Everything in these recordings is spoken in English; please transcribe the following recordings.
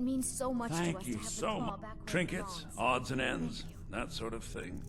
It means so much to us Thank to you have the so claw much. back where it Trinkets, belongs. odds and ends, Thank you. that sort of thing.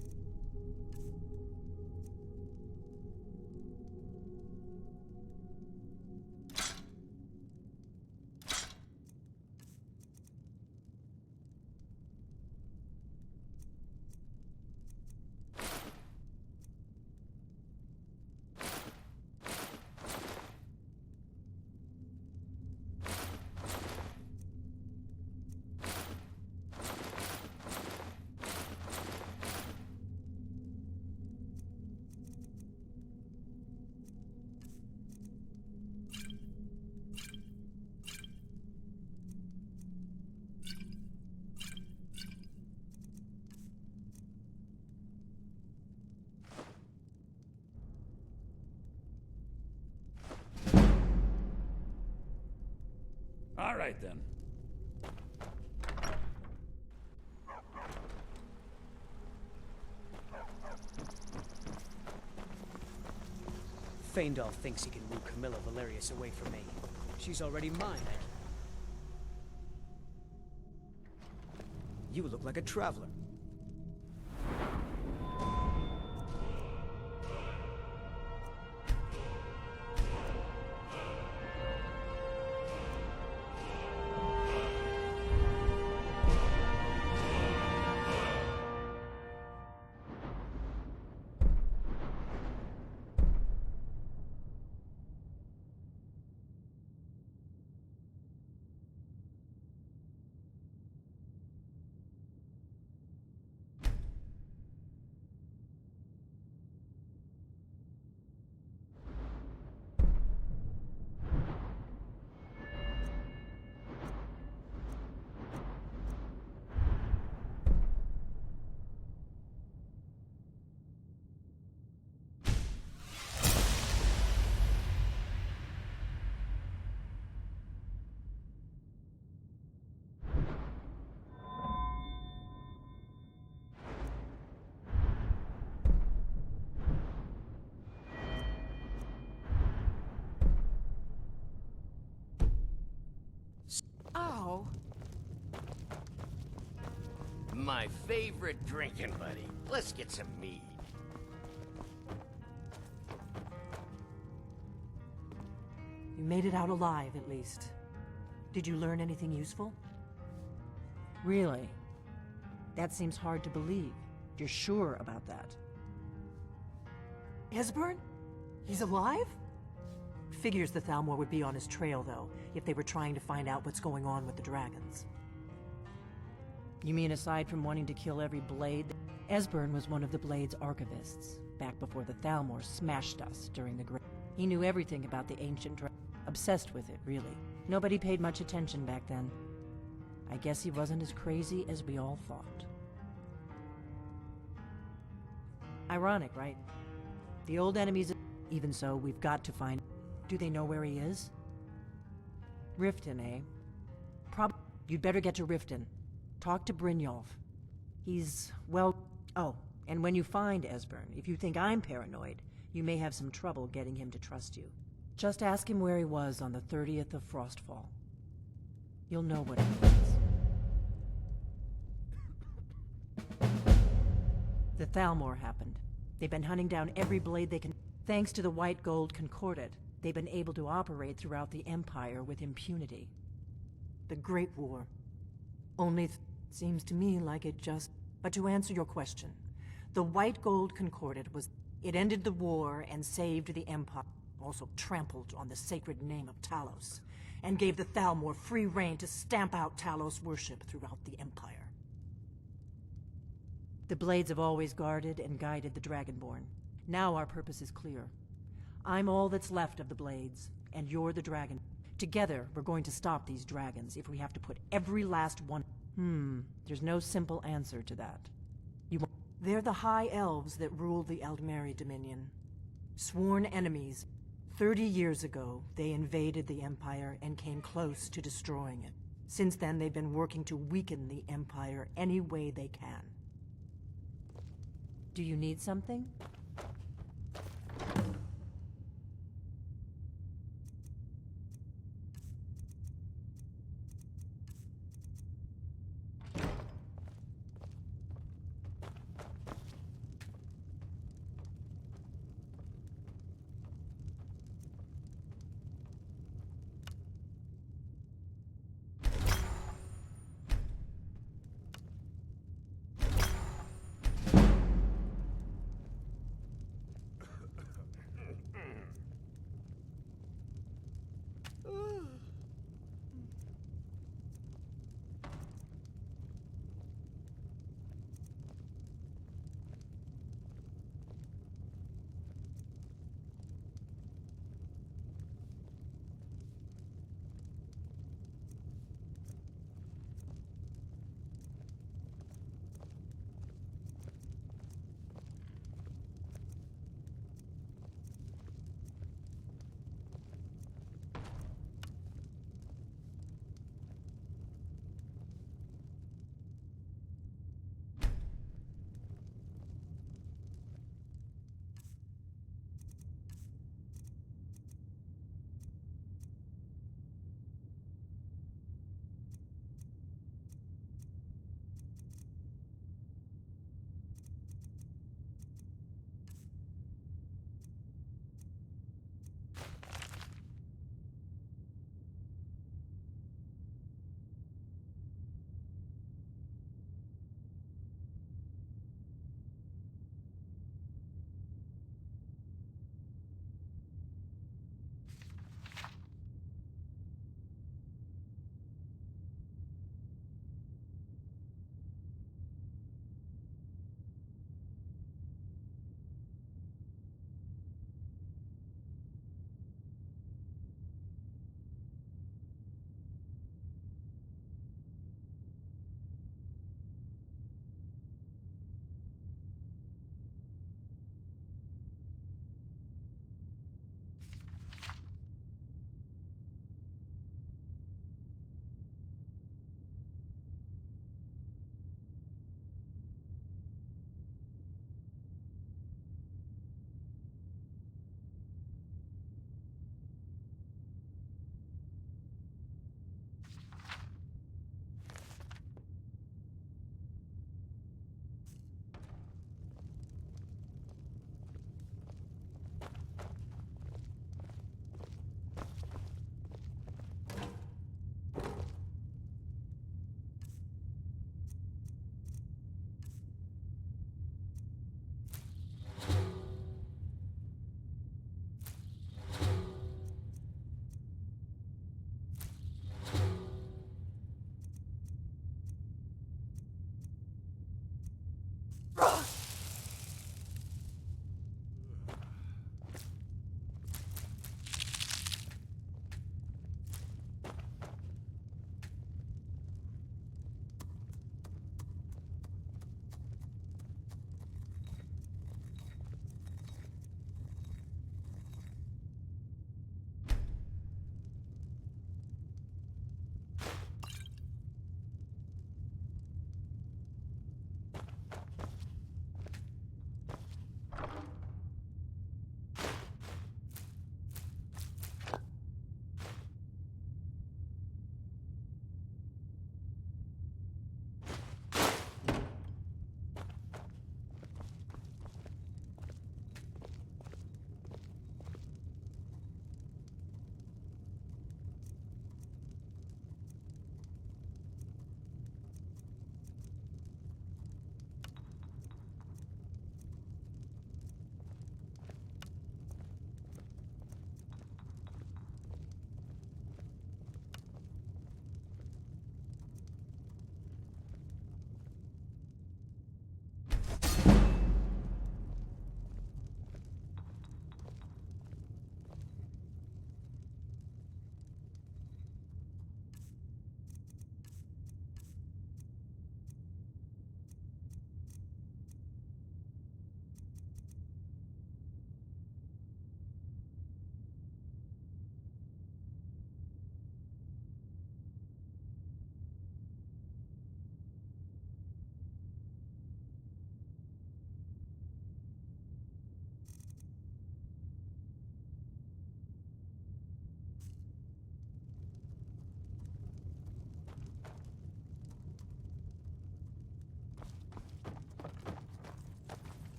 All right, then. Feindal thinks he can woo Camilla Valerius away from me. She's already mine. You look like a traveler. Oh. My favorite drinking buddy. Let's get some mead. You made it out alive, at least. Did you learn anything useful? Really? That seems hard to believe. You're sure about that? Esbern? He's alive? Figures the Thalmor would be on his trail, though, if they were trying to find out what's going on with the dragons. You mean aside from wanting to kill every blade? Esbern was one of the Blade's archivists, back before the Thalmor smashed us during the Great. He knew everything about the ancient dragon. Obsessed with it, really. Nobody paid much attention back then. I guess he wasn't as crazy as we all thought. Ironic, right? The old enemies... Even so, we've got to find... Do they know where he is? Riften, eh? You'd better get to Riften. Talk to Brynjolf. He's, well... Oh, and when you find Esbern, if you think I'm paranoid, you may have some trouble getting him to trust you. Just ask him where he was on the 30th of Frostfall. You'll know what it means. The Thalmor happened. They've been hunting down every blade they can... Thanks to the White Gold Concordat, they've been able to operate throughout the Empire with impunity. The Great War. Only seems to me like it just... But to answer your question, the White Gold Concordat was... It ended the war and saved the Empire. Also trampled on the sacred name of Talos, and gave the Thalmor free rein to stamp out Talos worship throughout the Empire. The Blades have always guarded and guided the Dragonborn. Now our purpose is clear. I'm all that's left of the Blades, and you're the Dragon. Together, we're going to stop these dragons if we have to put every last one... There's no simple answer to that. They're the High Elves that rule the Eldmeri Dominion. Sworn enemies. 30 years ago, they invaded the Empire and came close to destroying it. Since then, they've been working to weaken the Empire any way they can. Do you need something?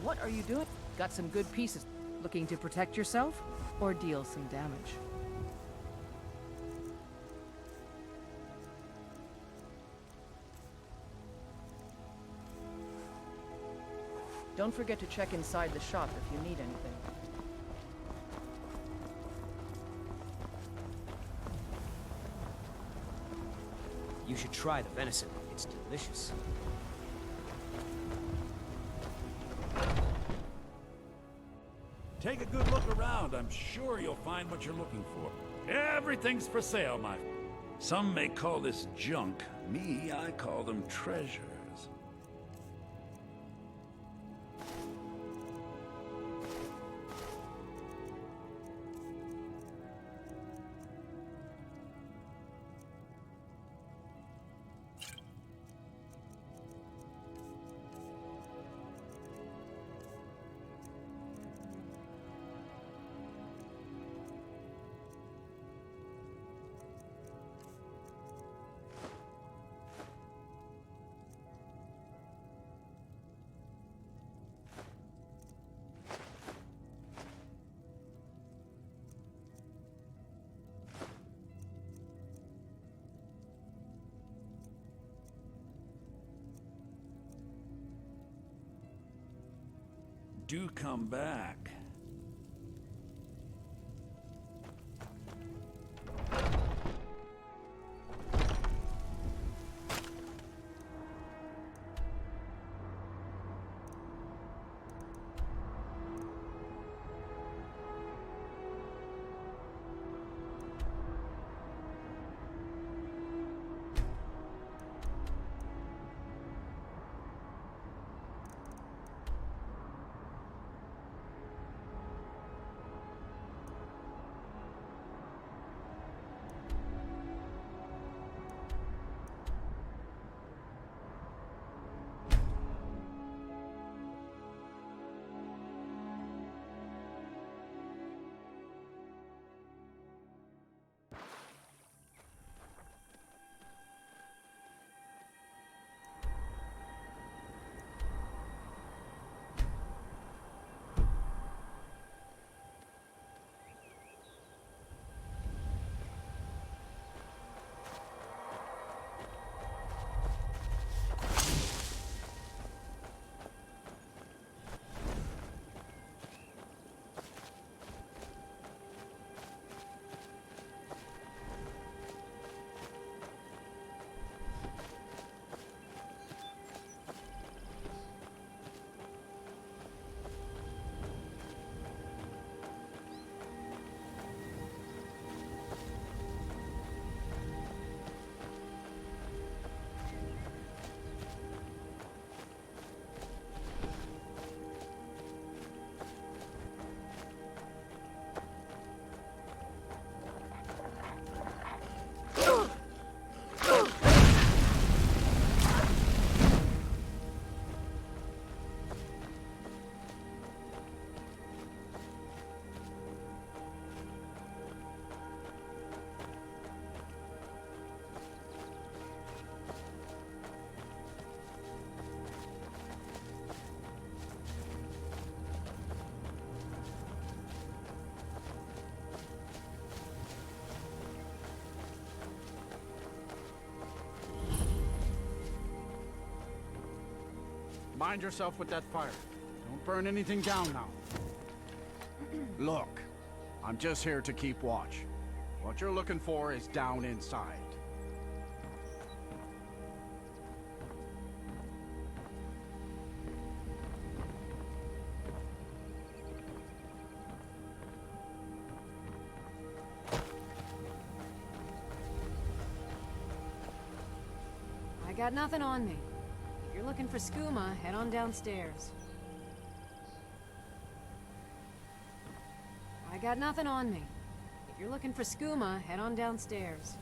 What are you doing? Got some good pieces. Looking to protect yourself? Or deal some damage? Don't forget to check inside the shop if you need anything. You should try the venison. It's delicious. Take a good look around. I'm sure you'll find what you're looking for. Everything's for sale, my... Some may call this junk. Me, I call them treasures. Do come back. Mind yourself with that fire. Don't burn anything down now. Look, I'm just here to keep watch. What you're looking for is down inside. I got nothing on me. If you're looking for skooma, head on downstairs. I got nothing on me. If you're looking for skooma, head on downstairs.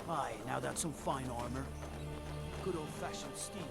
Aye, now that's some fine armor. Good old-fashioned steel.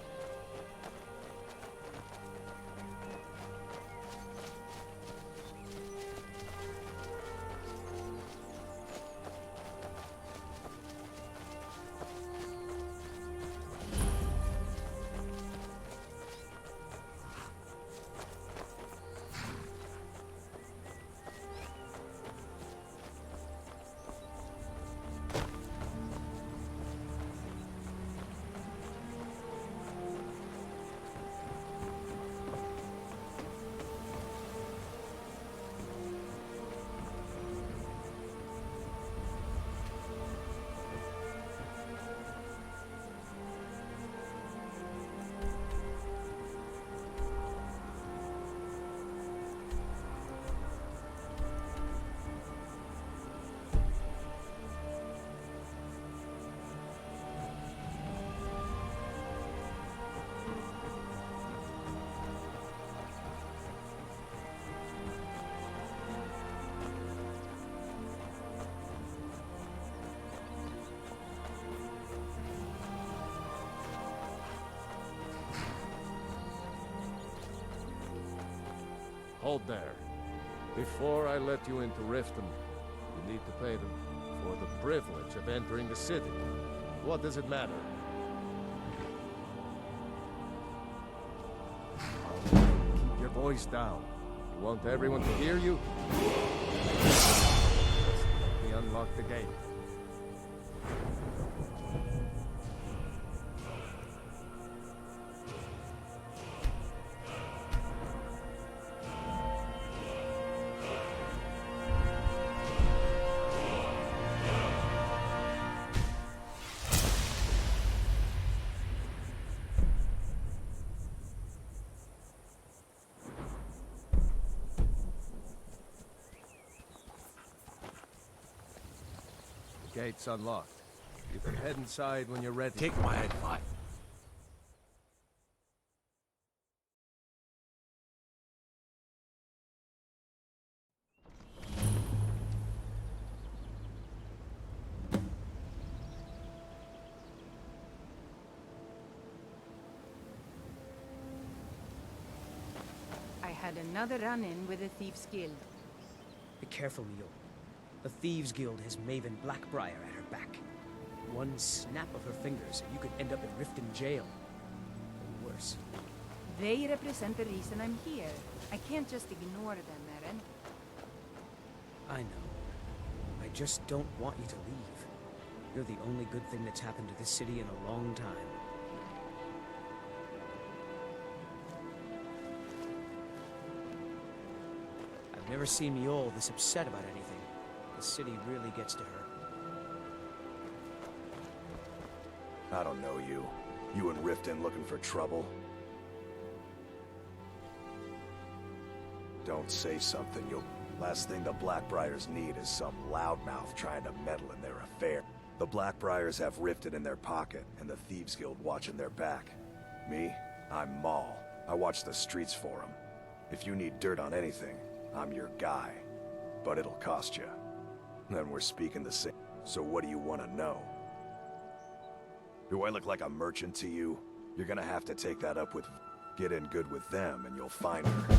Hold there. Before I let you into Riften, you need to pay them for the privilege of entering the city. What does it matter? Keep your voice down. You want everyone to hear you? Let me unlock the gate. Gate's unlocked. You can head inside when you're ready. Take my advice. I had another run-in with the Thieves' Guild. Be careful, Mio. The Thieves Guild has Maven Blackbriar at her back. One snap of her fingers and you could end up in Riften jail. Or worse. They represent the reason I'm here. I can't just ignore them, Eren. I know. I just don't want you to leave. You're the only good thing that's happened to this city in a long time. I've never seen Mjol this upset about anything. The city really gets to her. I don't know you. You in Riften looking for trouble? Don't say something, you'll... Last thing the Blackbriars need is some loudmouth trying to meddle in their affair. The Blackbriars have Riften in their pocket, and the Thieves Guild watching their back. Me? I'm Maul. I watch the streets for them. If you need dirt on anything, I'm your guy. But it'll cost you. Then we're speaking the same. So what do you want to know? Do I look like a merchant to you? You're gonna have to take that up with... Get in good with them, and you'll find her.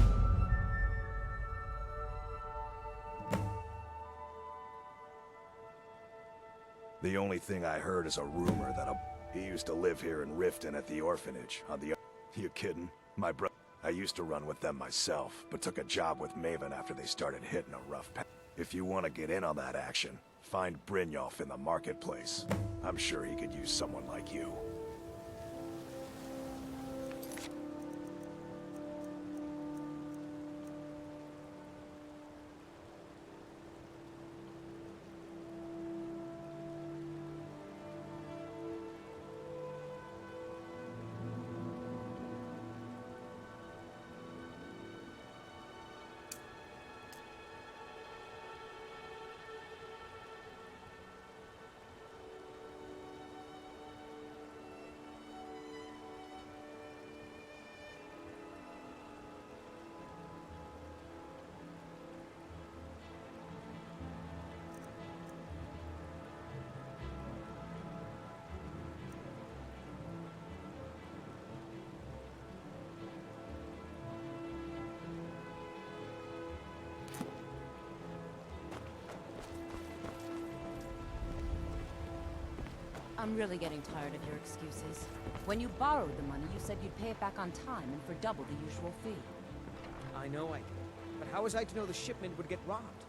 The only thing I heard is a rumor that he used to live here in Riften at the orphanage on the... You kidding? My bro... I used to run with them myself, but took a job with Maven after they started hitting a rough patch. If you want to get in on that action, find Brynjolf in the marketplace. I'm sure he could use someone like you. I'm really getting tired of your excuses. When you borrowed the money, you said you'd pay it back on time and for double the usual fee. I know I did. But how was I to know the shipment would get robbed?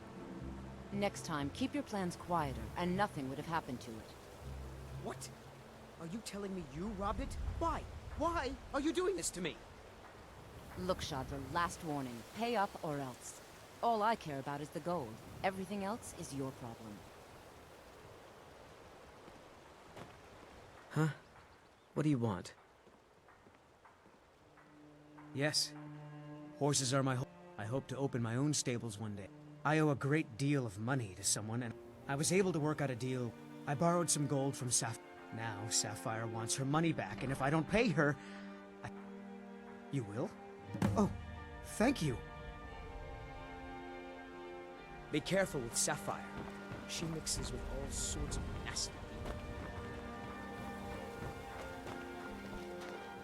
Next time, keep your plans quieter, and nothing would have happened to it. What? Are you telling me you robbed it? Why? Why are you doing this to me? Look, Shadra, last warning. Pay up or else. All I care about is the gold. Everything else is your problem. Huh? What do you want? Yes. Horses are my I hope to open my own stables one day. I owe a great deal of money to someone, and I was able to work out a deal. I borrowed some gold from Sapphire. Now, Sapphire wants her money back, and if I don't pay her... You will? Oh, thank you. Be careful with Sapphire. She mixes with all sorts of nasty people.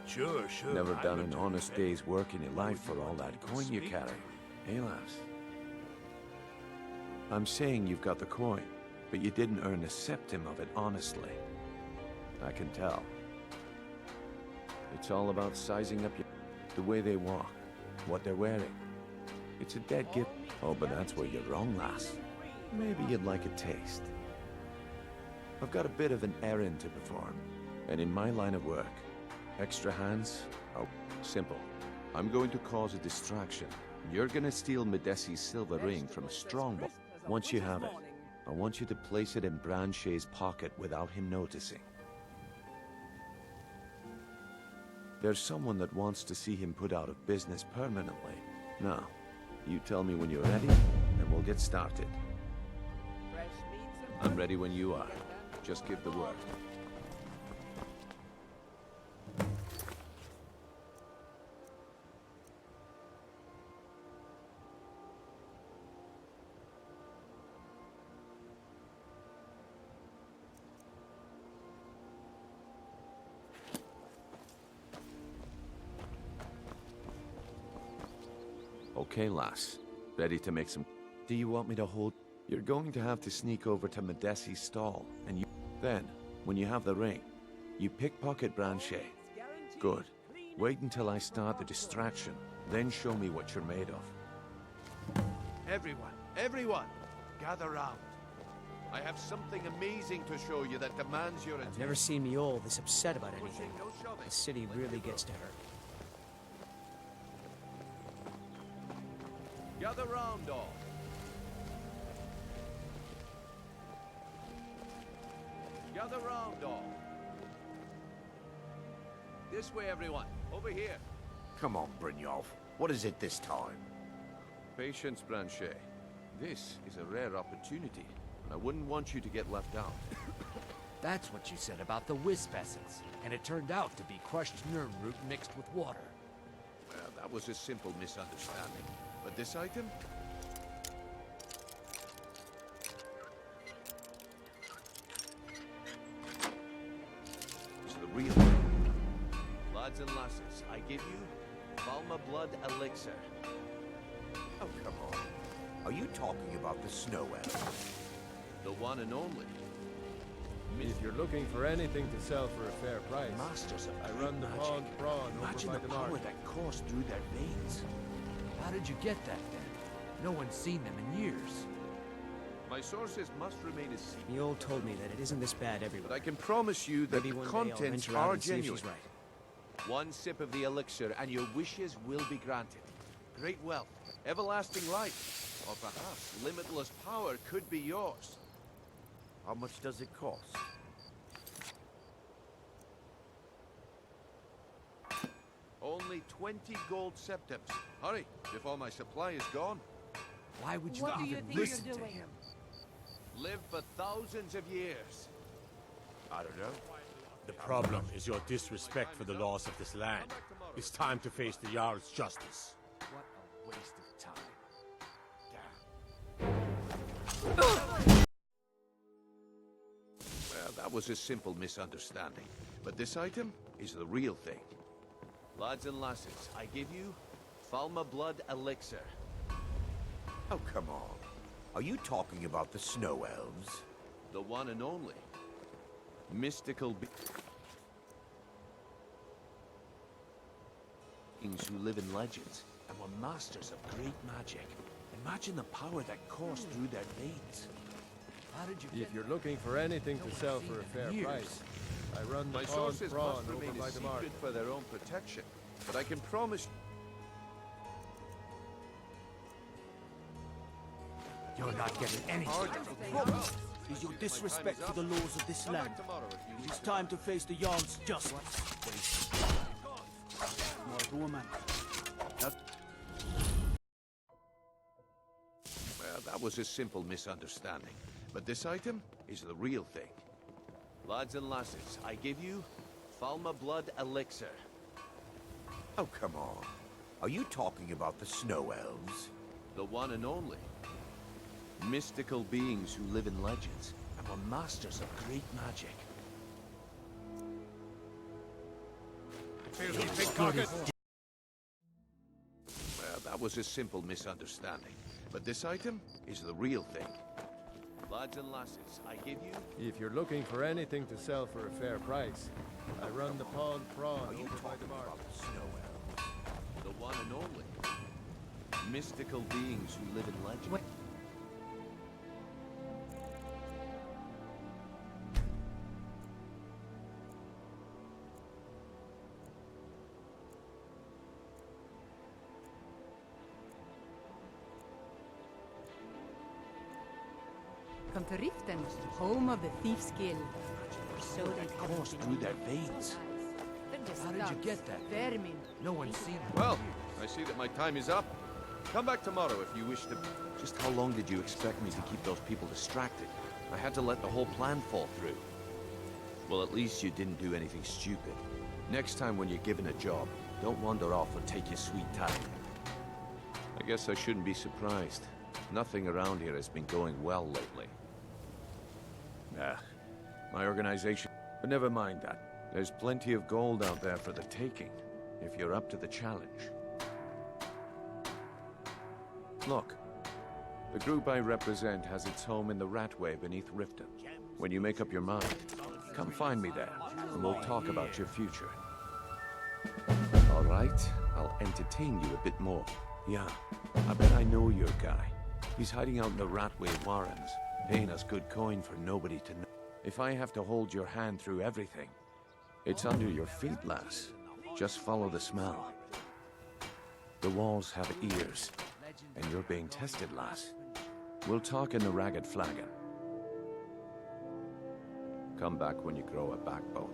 Sure. Never done an honest day's work in your life for all that coin you carry, eh, lass? I'm saying you've got the coin, but you didn't earn a septim of it honestly. I can tell. It's all about sizing up the way they walk, what they're wearing. It's a dead gift. Oh, but that's where you're wrong, lass. Maybe you'd like a taste. I've got a bit of an errand to perform, and in my line of work, extra hands are simple. I'm going to cause a distraction. You're gonna steal Medesi's silver ring from a strongbow. Once you have it, I want you to place it in Branche's pocket without him noticing. There's someone that wants to see him put out of business permanently. Now, you tell me when you're ready, and we'll get started. I'm ready when you are. Just give the word. Okay, lass. Ready to make some... Do you want me to hold... You're going to have to sneak over to Medesi's stall, and you... Then, when you have the ring, you pickpocket Branche. Good. Wait until I start the distraction, then show me what you're made of. Everyone, gather round. I have something amazing to show you that demands your attention. I've never seen Mjol this upset about anything. The city really gets to her. Gather round, all. Gather round, all. This way, everyone. Over here. Come on, Brynjolf. What is it this time? Patience, Branche. This is a rare opportunity, and I wouldn't want you to get left out. That's what you said about the wisp essence, and it turned out to be crushed nerve root mixed with water. Well, that was a simple misunderstanding. But this item? Is the real thing. Lads and lasses, I give you Valma Blood Elixir. Oh, come on. Are you talking about the snow elf? The one and only. If you're looking for anything to sell for a fair price, Masters of I run the magic. pond prawn Imagine over the by the power market. that coursed through their veins. How did you get that then? No one's seen them in years. My sources must remain a secret. The old told me that it isn't this bad everywhere. But I can promise you that Maybe the one day I'll contents venture out are and see if genuine. she's right. One sip of the elixir and your wishes will be granted. Great wealth, everlasting life, or perhaps limitless power could be yours. How much does it cost? Only 20 gold septims. Hurry, before my supply is gone. Why would you What do you even think you're listen to doing? him? Live for thousands of years. I don't know. The problem is your disrespect for the laws of this land. It's time to face the Jarl's justice. What a waste of time. Well, that was a simple misunderstanding. But this item is the real thing. Lads and lasses, I give you Valma Blood Elixir. Oh, come on. Are you talking about the snow elves? The one and only. Mystical beings who live in legends and were masters of great magic. Imagine the power that coursed through their veins. How did you If you're looking for anything to sell for a fair price, I run the My pond sources prawn must over remain by a the market. secret for their own protection. But I can promise You're not getting anything. The problem is your disrespect for the laws of this land. It is time to face the Jarl's justice. Not woman. Well, that was a simple misunderstanding. But this item is the real thing. Lads and lasses, I give you Valma Blood Elixir. Oh, come on. Are you talking about the snow elves? The one and only. Mystical beings who live in legends and were masters of great magic. Well, that was a simple misunderstanding. But this item is the real thing. Lads and lasses, I give you... If you're looking for anything to sell for a fair price, I run the pond prawn Are you over by talking the market. about the snow elves? The one and only. Mystical beings who live in legend. Come to Riften, home of the Thief's Guild. So they coursed through their veins. How did you get that? Vermin. No one's seen them. Well, I see that my time is up. Come back tomorrow if you wish to... Just how long did you expect me to keep those people distracted? I had to let the whole plan fall through. Well, at least you didn't do anything stupid. Next time when you're given a job, don't wander off or take your sweet time. I guess I shouldn't be surprised. Nothing around here has been going well lately. Nah, my organization... But never mind that. There's plenty of gold out there for the taking, if you're up to the challenge. Look, the group I represent has its home in the Ratway beneath Riften. When you make up your mind, come find me there, and we'll talk about your future. All right, I'll entertain you a bit more. Yeah, I bet I know your guy. He's hiding out in the Ratway Warrens, paying us good coin for nobody to know. If I have to hold your hand through everything, it's under your feet, lass. Just follow the smell. The walls have ears, and you're being tested, lass. We'll talk in the Ragged Flagon. Come back when you grow a backbone.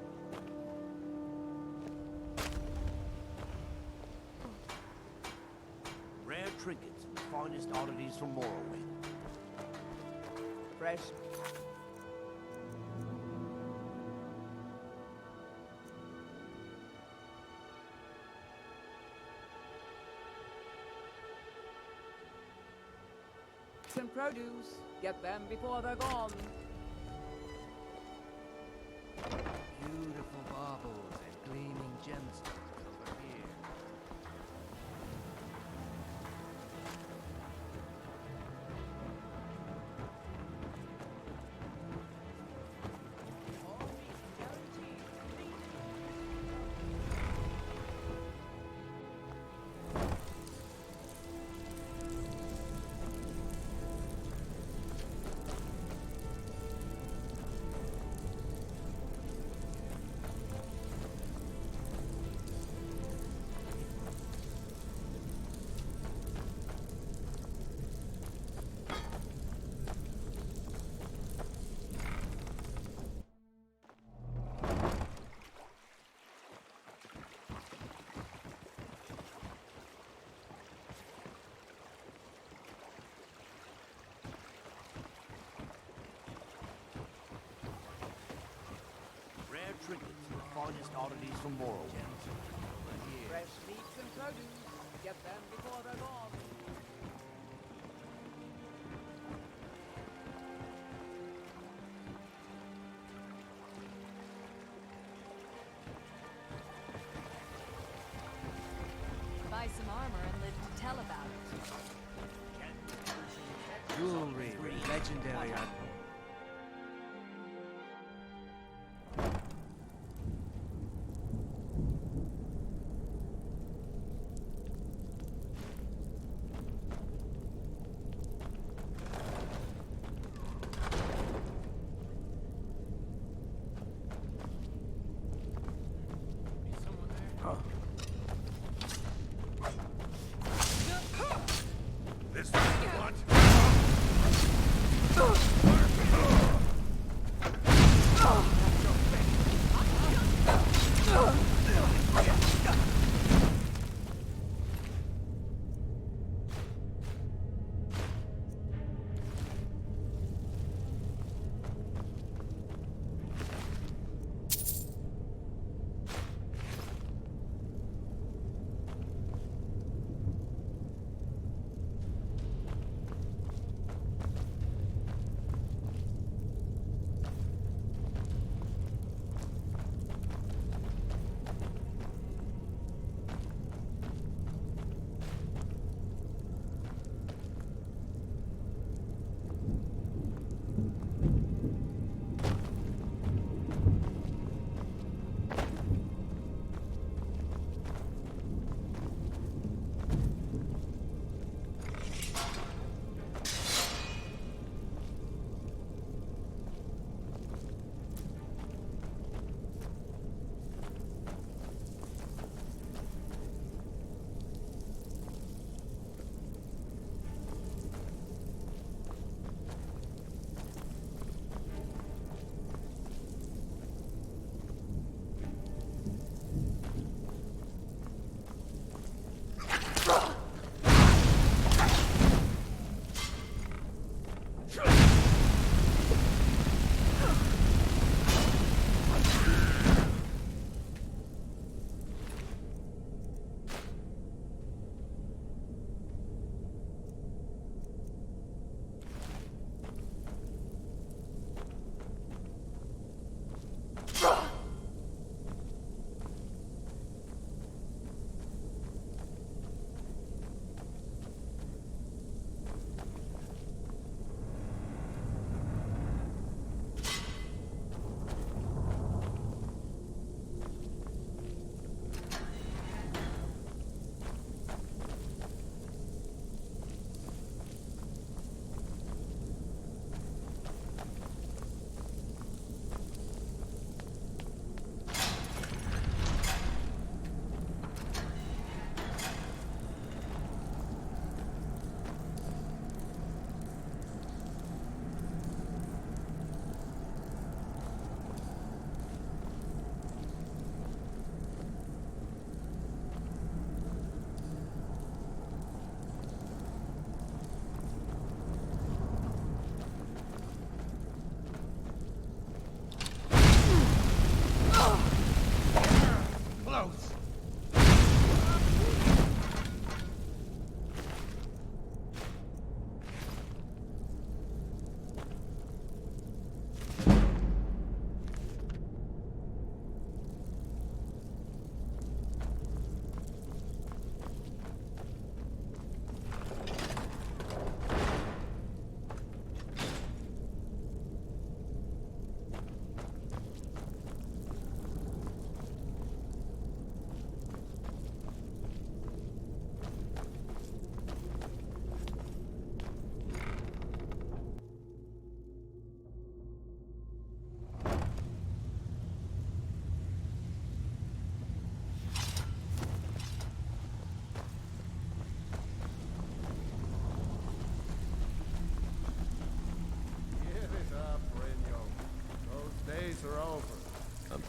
Rare trinkets and the finest oddities from Morrowind. Fresh. and produce. Get them before they're gone. Beautiful baubles and gleaming gemstones over here. Rare trinkets and the finest oddities from Morrowind. Fresh meats and produce. Get them before they're gone. Buy some armor and live to tell about it. Jewelry with legendary art. This is what?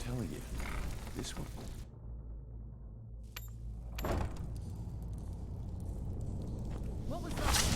tell you. This one. What was that?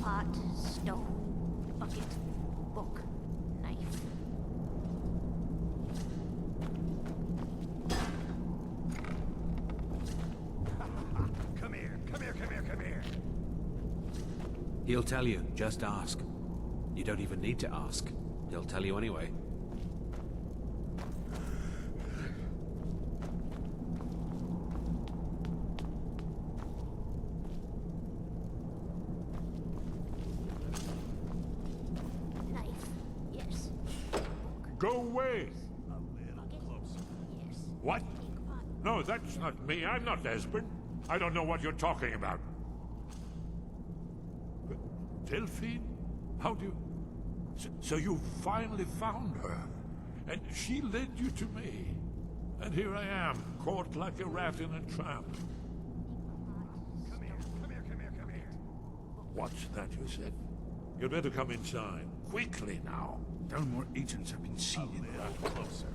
Pot, stone, bucket, book, knife. Come here, come here, come here, come here. He'll tell you, just ask. You don't even need to ask. He'll tell you anyway. Yes. Go away! A little closer. Yes. What? No, that's not me. I'm not Esbern. I don't know what you're talking about. Delphine? How do you... So you finally found her, and she led you to me. And here I am, caught like a rat in a trap. What's that you said? You'd better come inside. Quickly now. No more agents have been seen. Closer.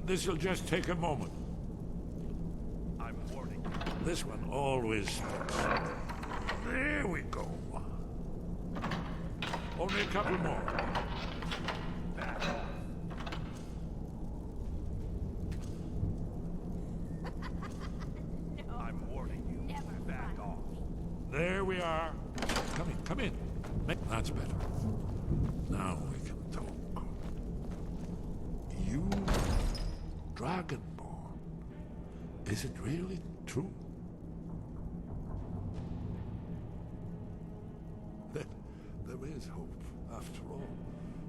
This'll just take a moment. I'm warning you. This one always sticks. There we go. Only a couple more. I'm warning you. Back off. There we are. Come in. That's better. Now we can talk. You, Dragonborn. Is it really true? There is hope, after all.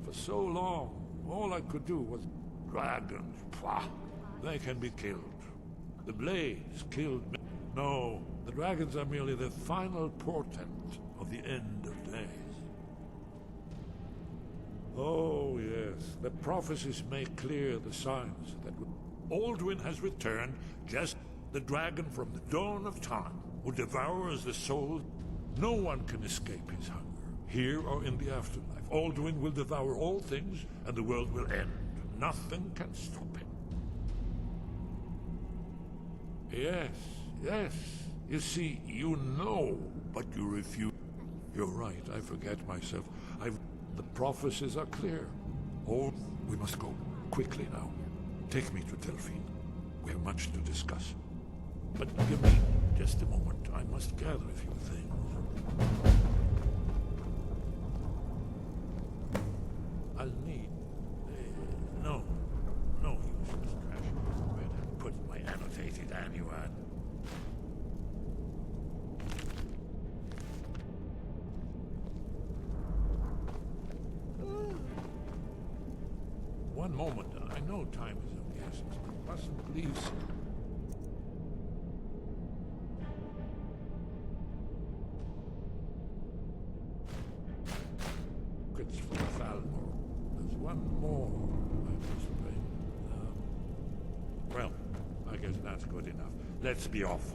For so long, all I could do was... Dragons, pah! They can be killed. The blades killed me. No, the dragons are merely the final portent of the end of days. Oh, yes. The prophecies make clear the signs that Alduin has returned, just the dragon from the dawn of time, who devours the soul. No one can escape his hunger, here or in the afterlife. Alduin will devour all things, and the world will end. Nothing can stop him. Yes. You see, you know, but you refuse. You're right, I forget myself. The prophecies are clear. Oh, we must go. Quickly now. Take me to Delphine. We have much to discuss. But give me just a moment. I must gather a few things. I'll need... no useless trash. Where did I put my annotated annuad? One moment. I know time is of the essence, but mustn't leave... It's for Thalmor. There's one more I must bring. Well, I guess that's good enough. Let's be off.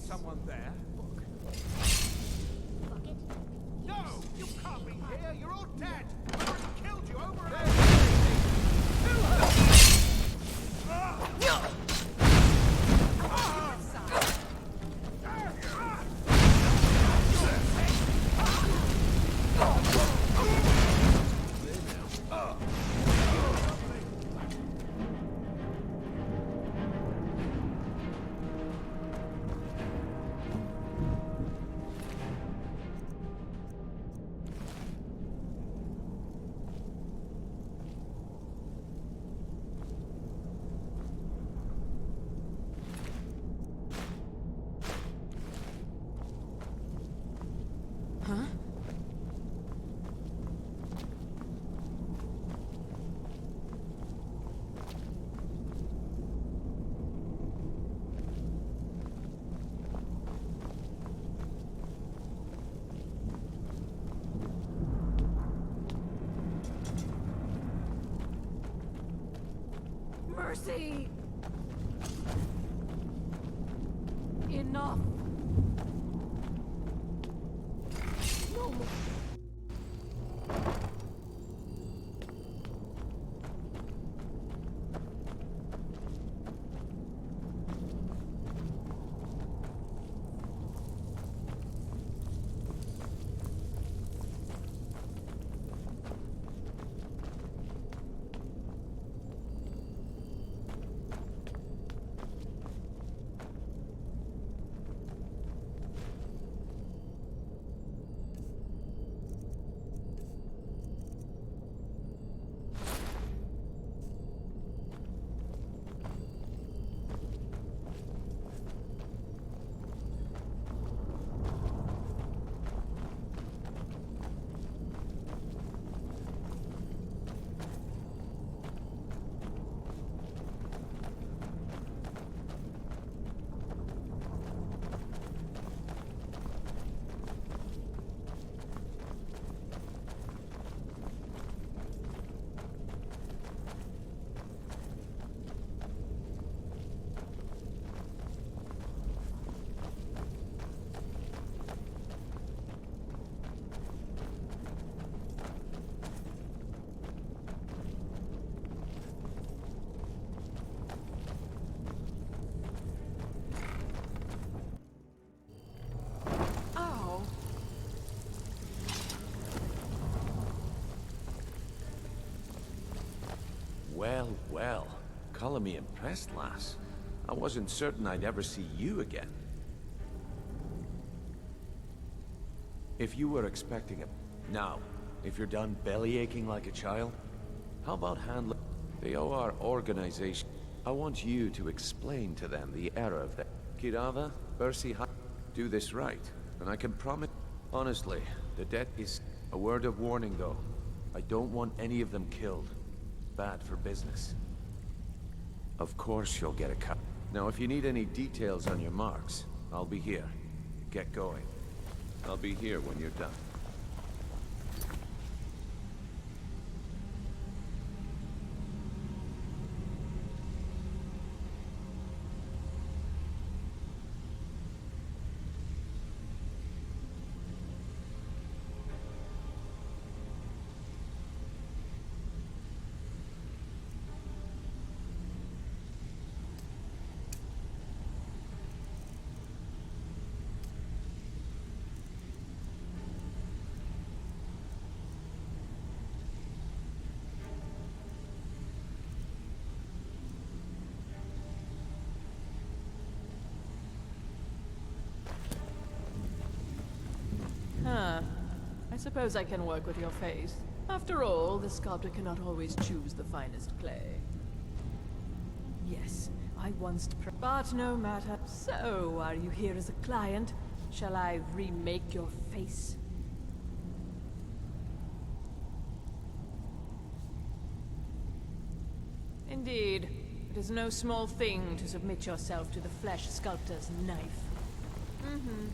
Someone there? No! You can't be here! You're all dead! I already killed you over and over! Kill her! Huh? Mercy! Enough! No more. telling me impressed, lass. I wasn't certain I'd ever see you again. If you were expecting it. Now, if you're done belly aching like a child, how about handling the OR organization? I want you to explain to them the error of that. Kirava, Percy, do this right, and I can promise. Honestly, the debt is a word of warning, though. I don't want any of them killed. Bad for business. Of course you'll get a cut. Now, if you need any details on your marks, I'll be here. Get going. I'll be here when you're done. Huh. I suppose I can work with your face. After all, the sculptor cannot always choose the finest clay. Yes, I once... But no matter. So, are you here as a client? Shall I remake your face? Indeed. It is no small thing to submit yourself to the flesh sculptor's knife. Mm-hmm.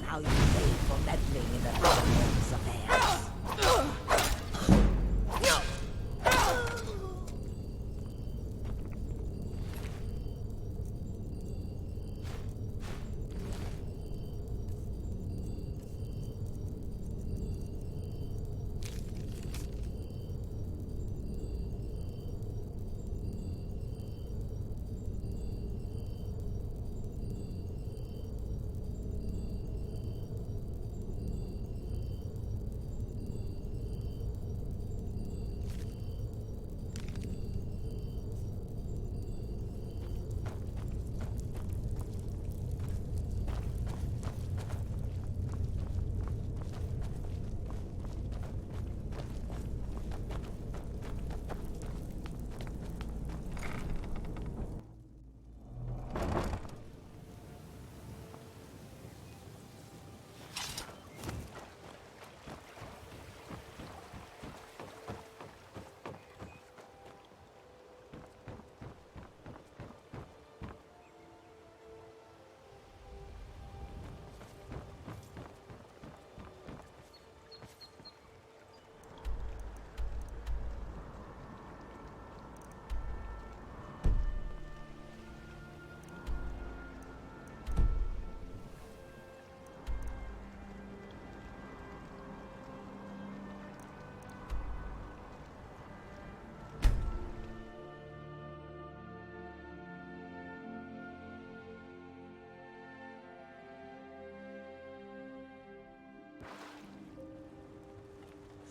Now you pay for meddling in the Father's affairs.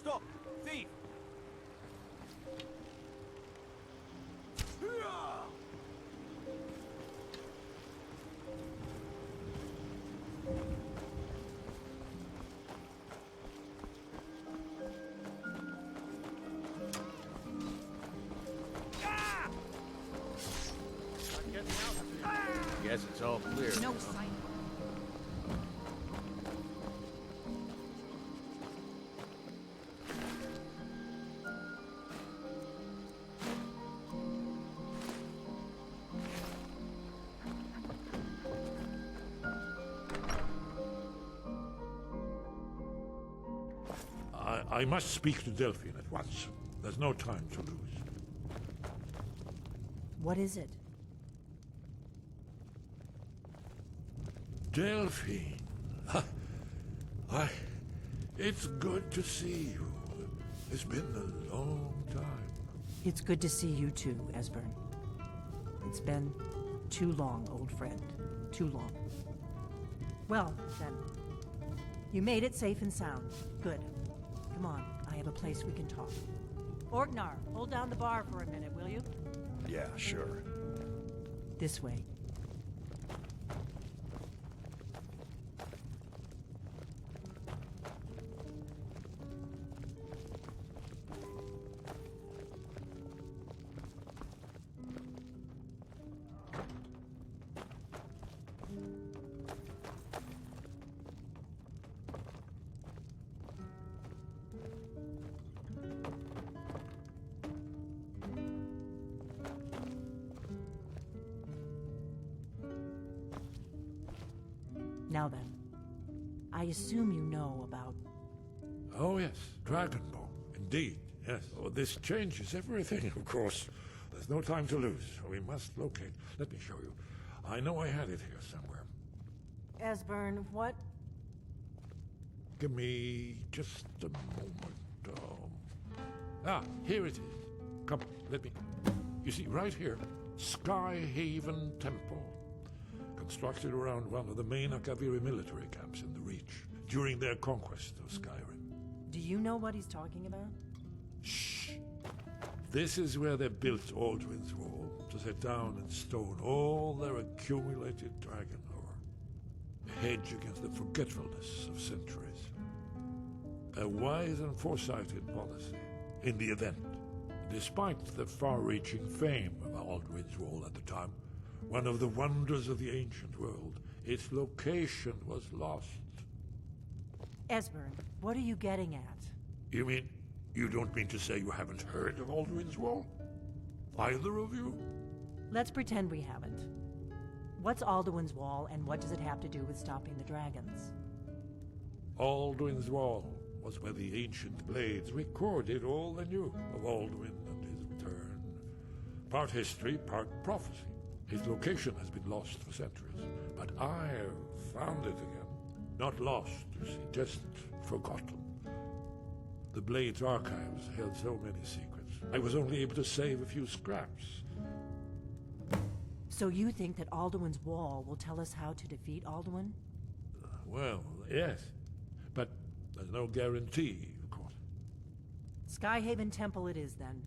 Stop! Thief! Guess it's all clear. No sign. I must speak to Delphine at once. There's no time to lose. What is it? Delphine. I... It's good to see you. It's been a long time. It's good to see you too, Esbern. It's been too long, old friend. Too long. Well, then. You made it safe and sound. Good. Come on, I have a place we can talk. Orgnar, hold down the bar for a minute, will you? Yeah, sure. This way. Now then, I assume you know about... Oh yes, Dragonborn. Indeed, yes. Oh, this changes everything, of course. There's no time to lose. We must locate. Let me show you. I know I had it here somewhere. Esbern, what? Give me just a moment. Here it is. Come, let me... You see, right here, Skyhaven Temple. Constructed around one of the main Akaviri military camps in the Reach during their conquest of Skyrim. Do you know what he's talking about? Shh! This is where they built Aldrin's Wall, to set down in stone all their accumulated dragon lore. A hedge against the forgetfulness of centuries. A wise and foresighted policy in the event. Despite the far-reaching fame of Aldrin's Wall at the time, one of the wonders of the ancient world, its location was lost. Esbern, what are you getting at? You mean, you don't mean to say you haven't heard of Aldrin's Wall? Either of you? Let's pretend we haven't. What's Alduin's Wall, and what does it have to do with stopping the dragons? Aldrin's Wall was where the ancient blades recorded all they knew of Aldwin and his return. Part history, part prophecy. His location has been lost for centuries, but I've found it again. Not lost, you see, just forgotten. The Blade's archives held so many secrets. I was only able to save a few scraps. So you think that Alduin's Wall will tell us how to defeat Alduin? Well, yes, but there's no guarantee, of course. Skyhaven Temple it is, then.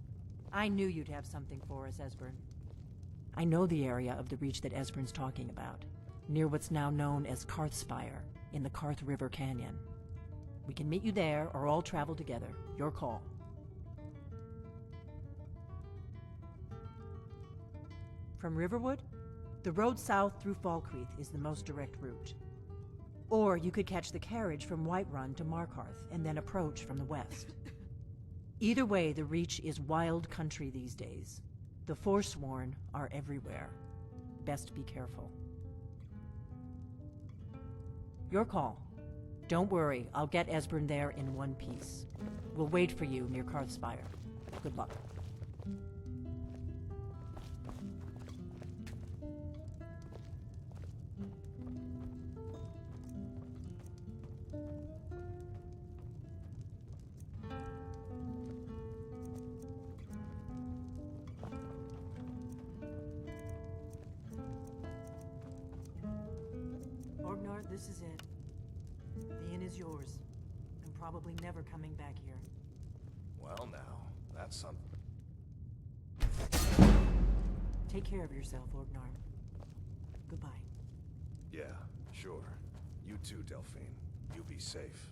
I knew you'd have something for us, Esbern. I know the area of the Reach that Esbern's talking about, near what's now known as Karthspire, in the Karth River Canyon. We can meet you there, or all travel together. Your call. From Riverwood, the road south through Falkreath is the most direct route. Or you could catch the carriage from Whiterun to Markarth, and then approach from the west. Either way, the Reach is wild country these days. The Forsworn are everywhere. Best be careful. Your call. Don't worry, I'll get Esbern there in one piece. We'll wait for you near Karthspire. Good luck. Orgnar, this is it. The inn is yours. I'm probably never coming back here. Well now, that's something. Take care of yourself, Orgnar. Goodbye. Yeah, sure. You too, Delphine. You be safe.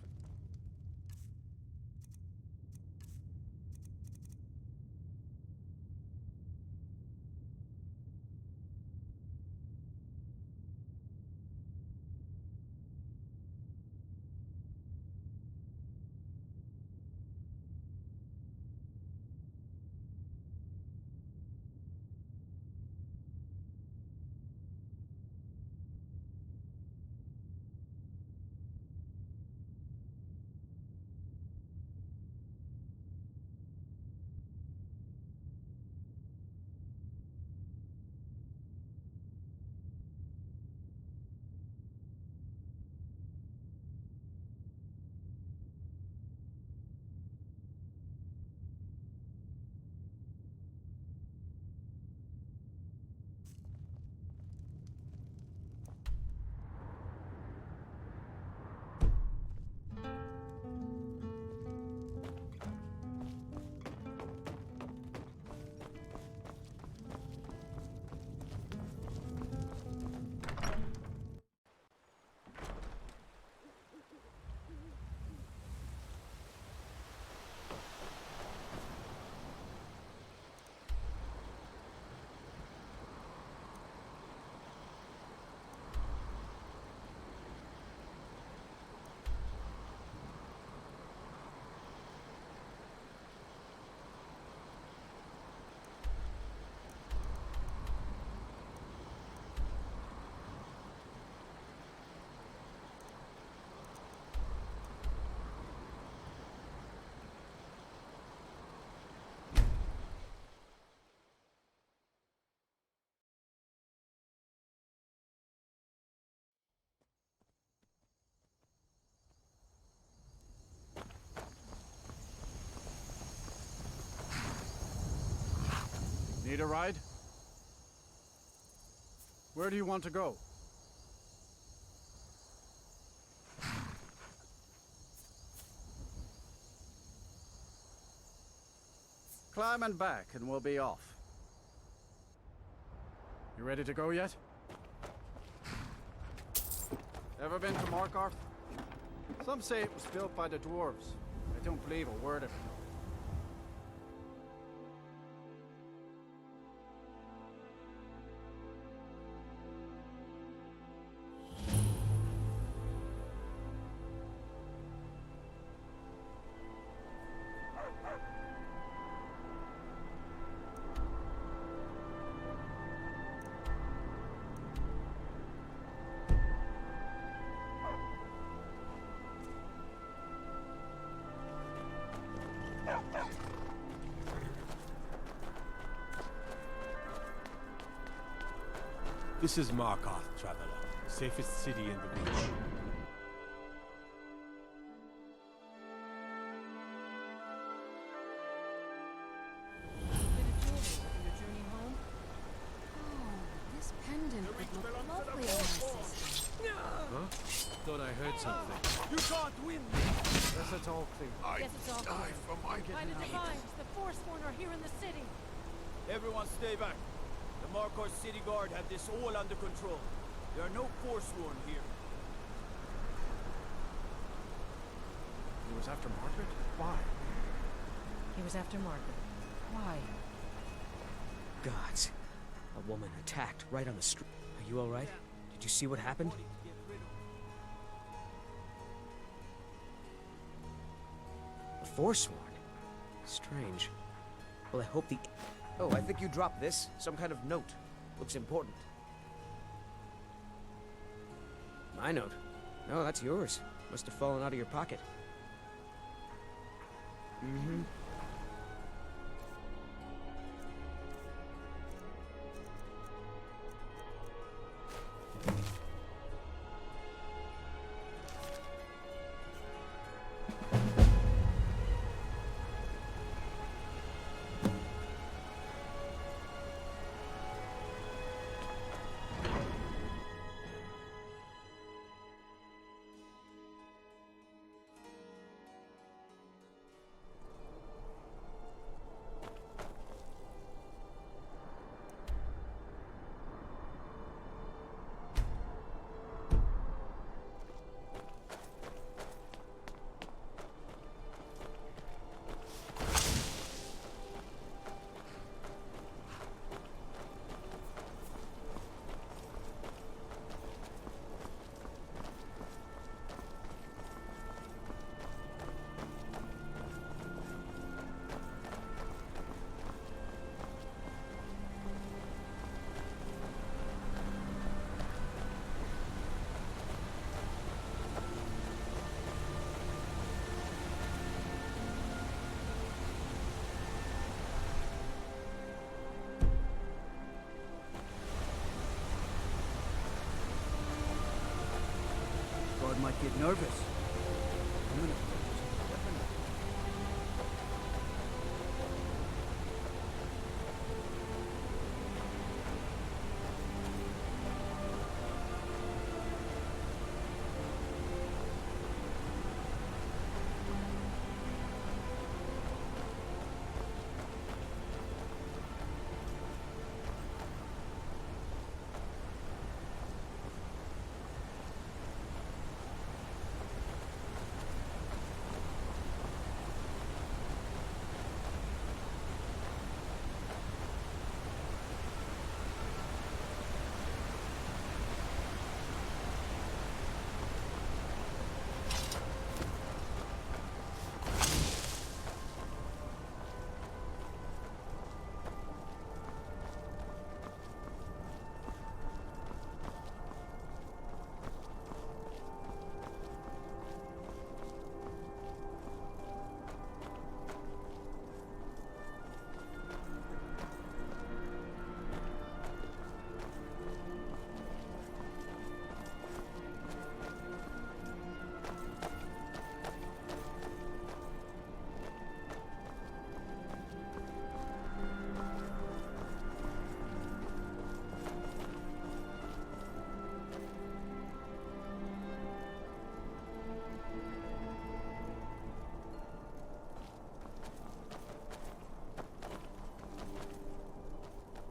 Need a ride? Where do you want to go? Climb and back, and we'll be off. You ready to go yet? Ever been to Markarth? Some say it was built by the dwarves. I don't believe a word of it. This is Markarth, traveler. Safest city in the region. This pendant would look lovely on my sister. Huh? Thought I heard something. You can't win! Guess it's all clear. Yes, it's all clear. Find the Divines. The Forsworn are here in the city. Everyone stay back. The Markarth City Guard have this all under control. There are no Forsworn here. He was after Margaret? Why? He was after Margaret. Why? Gods. A woman attacked right on the street. Are you alright? Did you see what happened? A Forsworn? Strange. Well, I hope the... Oh, I think you dropped this. Some kind of note. Looks important. My note? No, that's yours. Must have fallen out of your pocket. Mm-hmm. God might get nervous.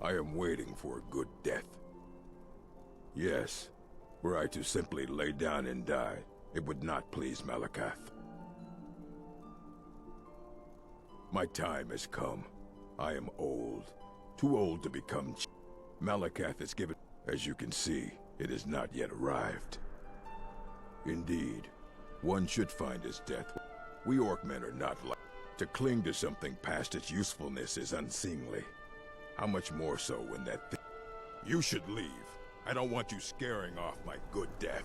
I am waiting for a good death. Yes, were I to simply lay down and die, it would not please Malakath. My time has come. I am old. Too old to become Malakath has given... As you can see, it has not yet arrived. Indeed, one should find his death. We Orcmen are not like... To cling to something past its usefulness is unseemly. How much more so when that thing... You should leave. I don't want you scaring off my good death.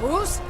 Bruce?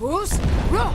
Bruce? Roll!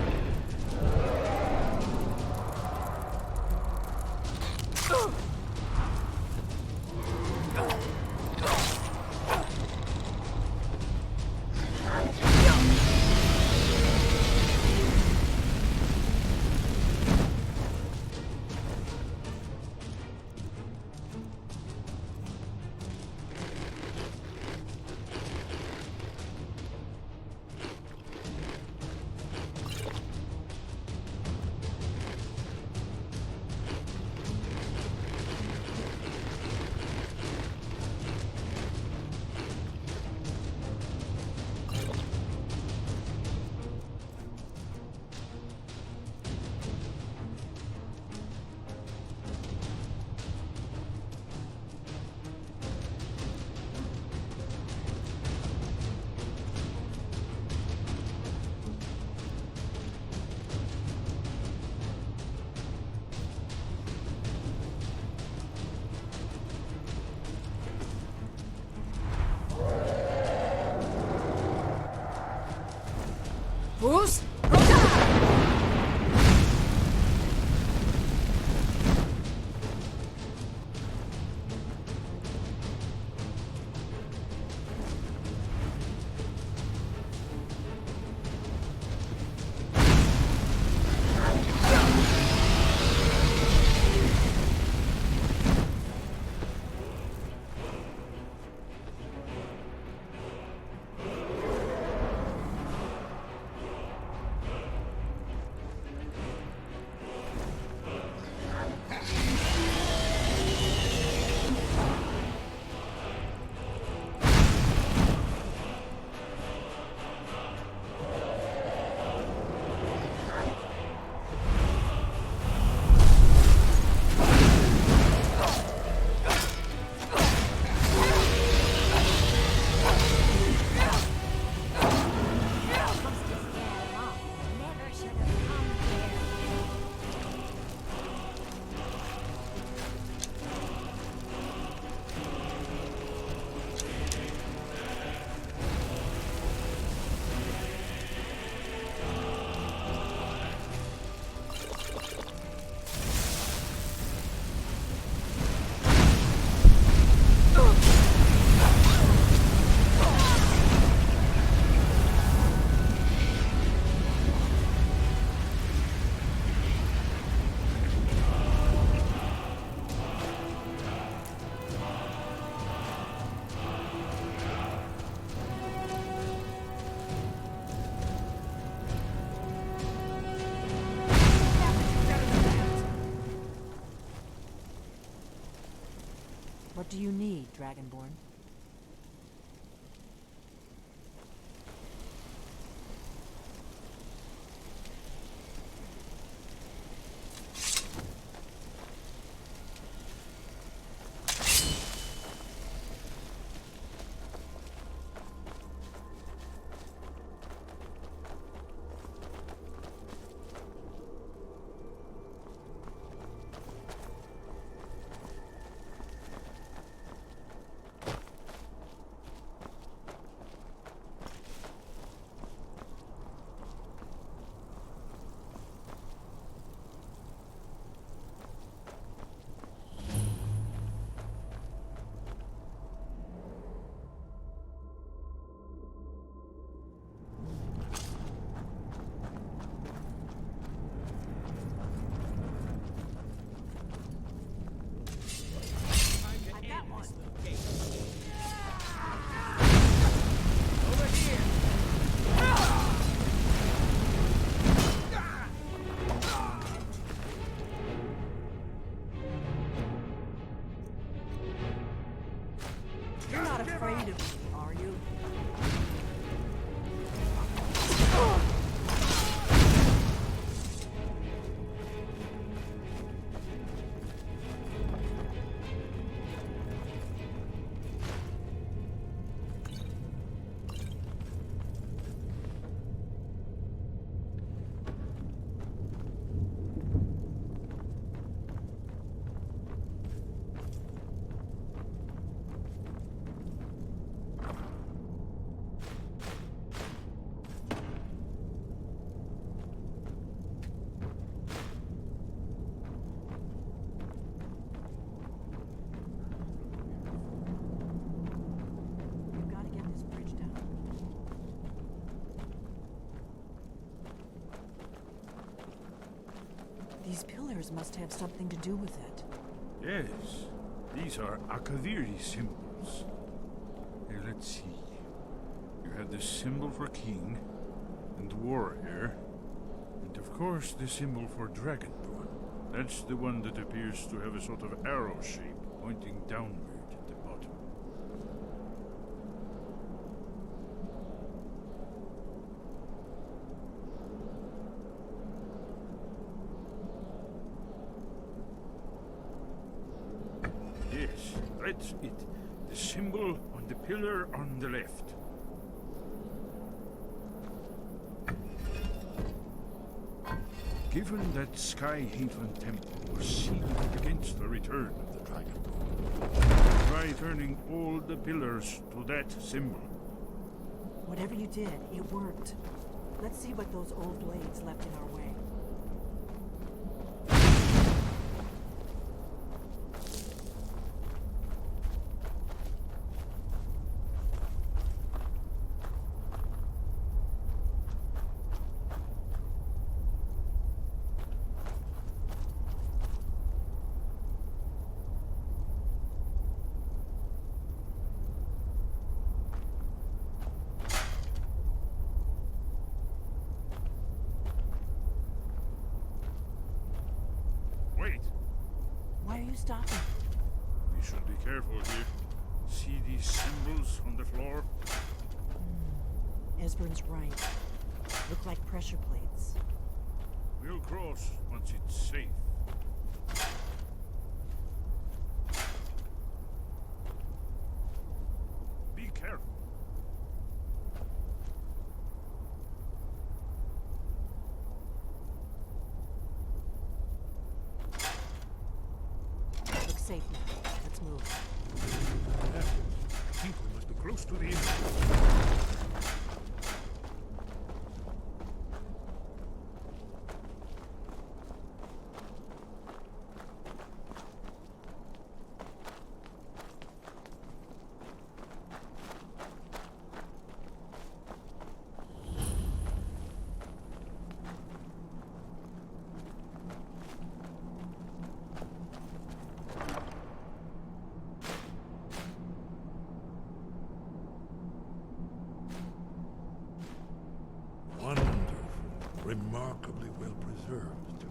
Bruce? What do you need, Dragonborn? pillars must have something to do with it. Yes, these are Akaviri symbols. Here, let's see. You have the symbol for king, and warrior, and of course the symbol for dragonborn. That's the one that appears to have a sort of arrow shape pointing downward at the bottom. Yes, that's it. The symbol on the pillar on the left. Given that Skyhaven Temple was sealed against the return of the Dragonborn, try turning all the pillars to that symbol. Whatever you did, it worked. Let's see what those old blades left in our way. Wait, Why are you stopping? we should be careful here. See these symbols on the floor? Esbern's right. Look like pressure plates. We'll cross once it's safe. Be careful. Looks safe now. Let's move. Yeah, I think we must be close to the end. Wonderful. Remarkably well preserved, too.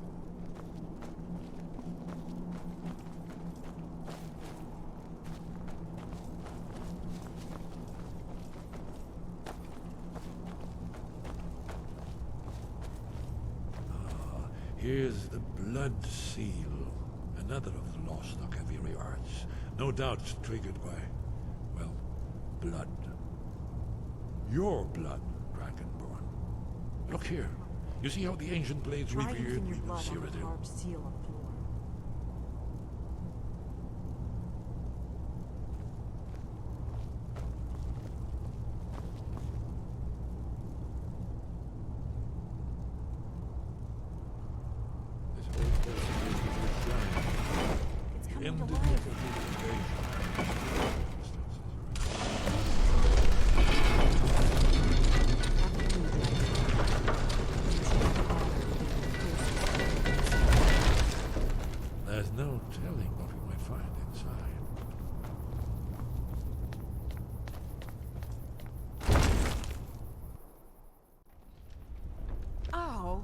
Here's the blood seal. Another of the lost Akaviri arts. No doubt triggered by, well, blood. Your blood, Dragonborn. Look here. You see how the ancient blades Try revered using your we will blood on the Cyrodiil? carved seal on the floor. This whole place appears to be giant. It's coming Ended to with life. a little invasion. There's no telling what we might find inside. Oh.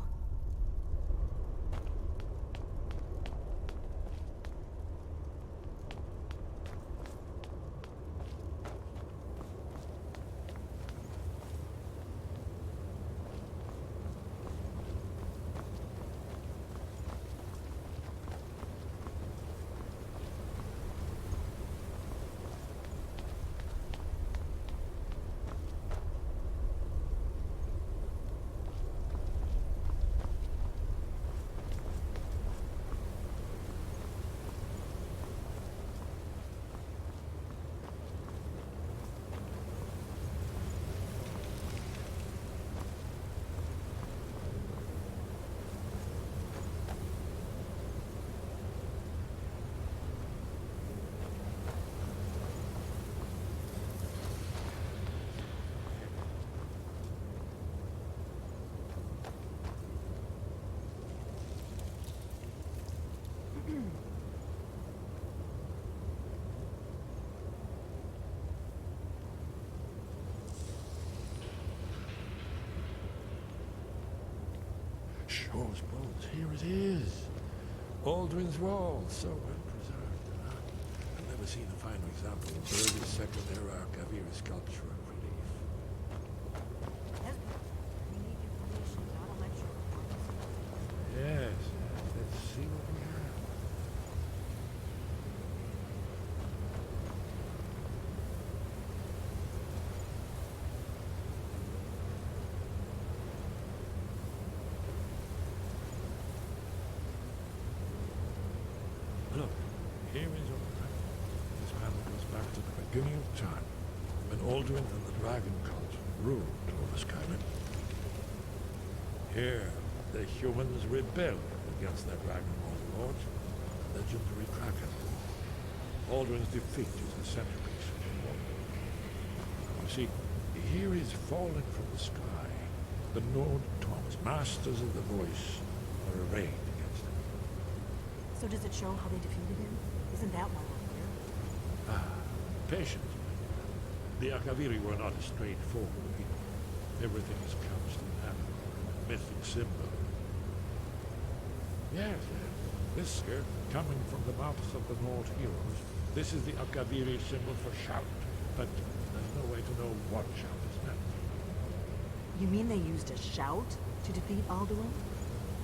Shaw's bones. Here it is. Aldrin's Wall, so well preserved. I've never seen a finer example of early Second Era Kaviri sculpture and relief. Yes, let's see what we have. Look, here is all right. This panel goes back to the beginning of time, when Aldrin and the Dragon Cult ruled over Skyrim. Here, the humans rebelled against their Dragon Lord, the legendary Kraken. Aldrin's defeat is the centerpiece of the war. You see, here is fallen from the sky. The Nord Toms, masters of the voice, are arrayed against him. So does it show how they defeated him? Isn't that why we're here? Patience. The Akaviri were not a straightforward people. Everything is couched in that mythic symbol. Yes, this here, coming from the mouths of the Nord heroes, this is the Akaviri symbol for shout, but there's no way to know what shout is meant. You mean they used a shout to defeat Alduin?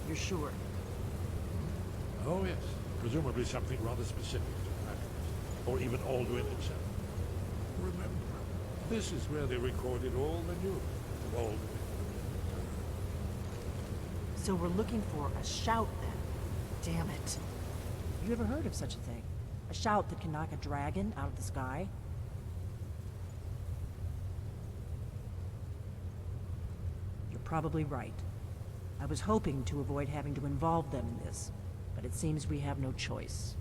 You're sure? Oh yes, presumably something rather specific to Kraken, or even Alduin himself. Remember, this is where they recorded all the news of Alduin. So we're looking for a shout then. Damn it. You ever heard of such a thing? A shout that can knock a dragon out of the sky? You're probably right. I was hoping to avoid having to involve them in this, but it seems we have no choice.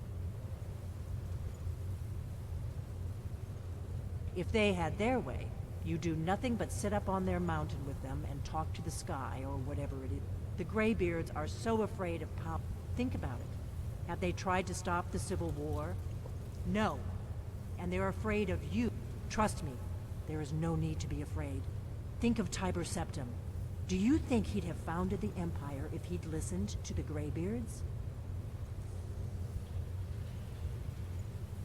If they had their way, you do nothing but sit up on their mountain with them and talk to the sky or whatever it is. The Greybeards are so afraid of power. Think about it. Have they tried to stop the Civil War? No. And they're afraid of you. Trust me, there is no need to be afraid. Think of Tiber Septim. Do you think he'd have founded the Empire if he'd listened to the Greybeards?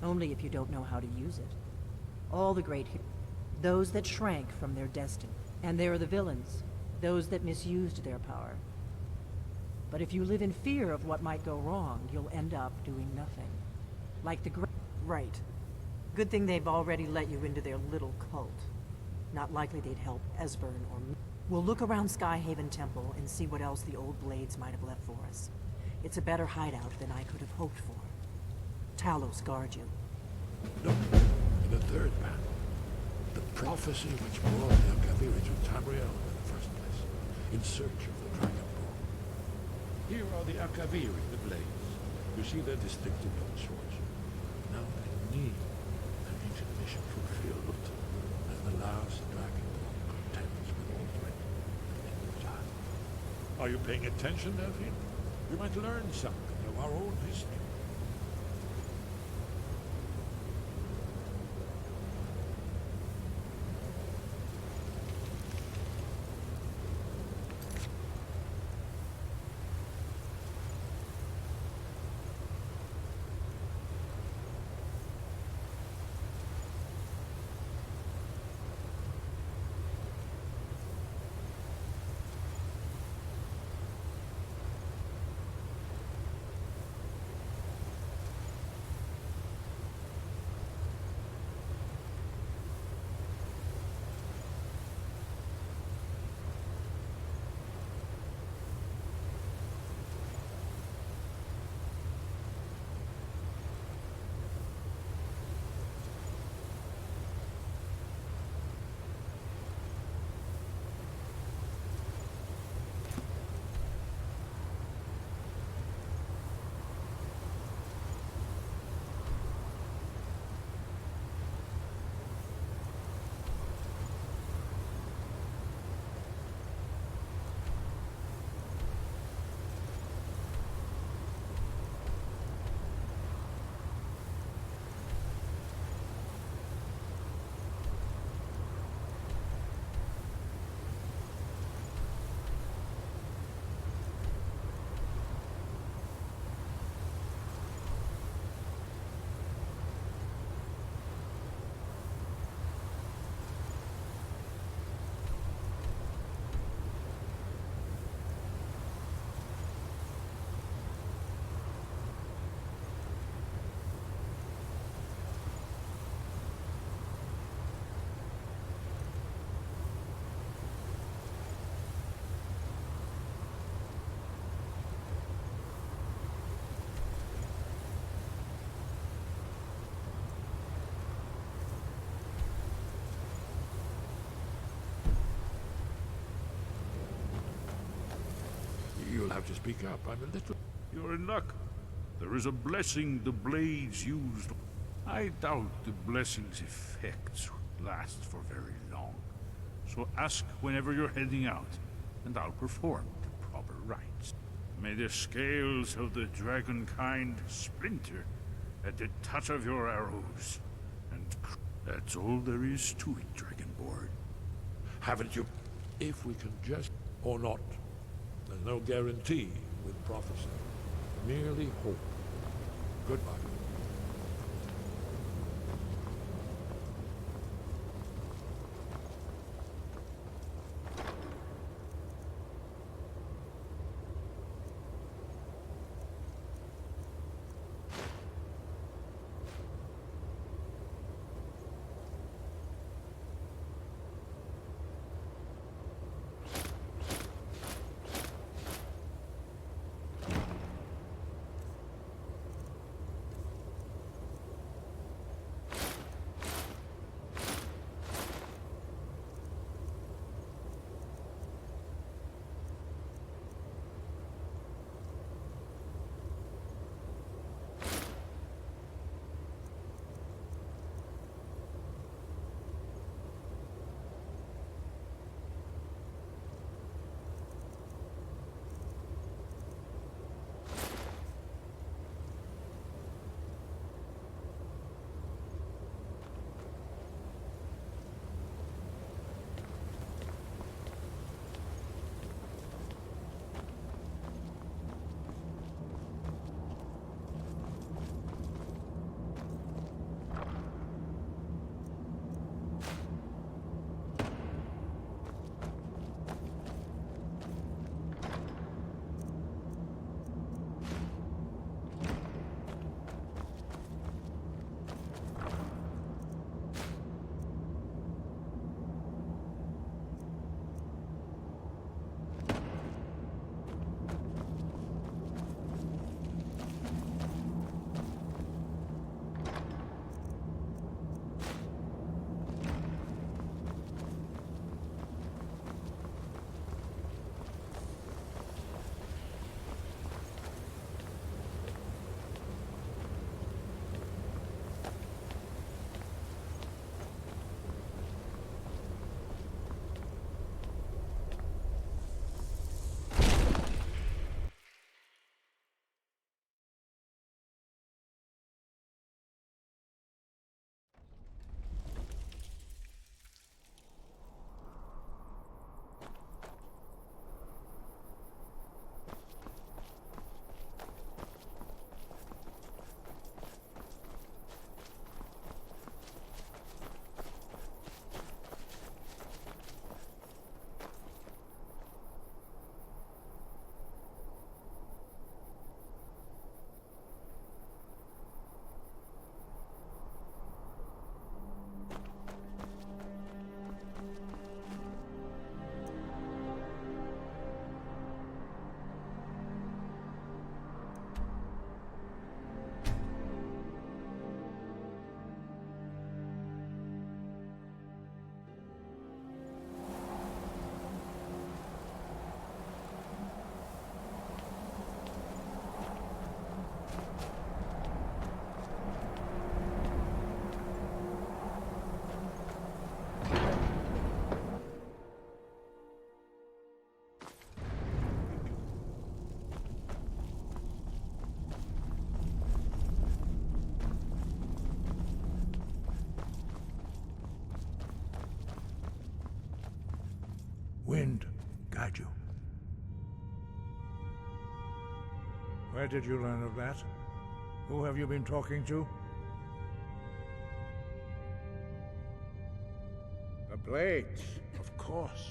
Only if you don't know how to use it. All the great heroes, those that shrank from their destiny. And there are the villains, those that misused their power. But if you live in fear of what might go wrong, you'll end up doing nothing. Like the Right. Good thing they've already let you into their little cult. Not likely they'd help Esbern or me. We'll look around Skyhaven Temple and see what else the old blades might have left for us. It's a better hideout than I could have hoped for. Talos guard you. Look, in the third panel, the prophecy which brought the Akaviri to Tamriel in the first place, in search of the Dragon Ball. Here are the Akaviri, the blades. You see their distinctive double swords. Now they need an ancient mission fulfilled, as the last Dragon Ball contends with Aldrin and Immortal. Are you paying attention, Delphine? You might learn something of our own history. have to speak up. I'm a little... You're in luck. There is a blessing the blades used. I doubt the blessing's effects last for very long. So ask whenever you're heading out, and I'll perform the proper rites. May the scales of the dragonkind splinter at the touch of your arrows. And that's all there is to it, Dragonborn. Haven't you? If we can just... or not. There's no guarantee with prophecy. Merely hope. Goodbye. Wind guide you. Where did you learn of that? Who have you been talking to? The Blades, of course.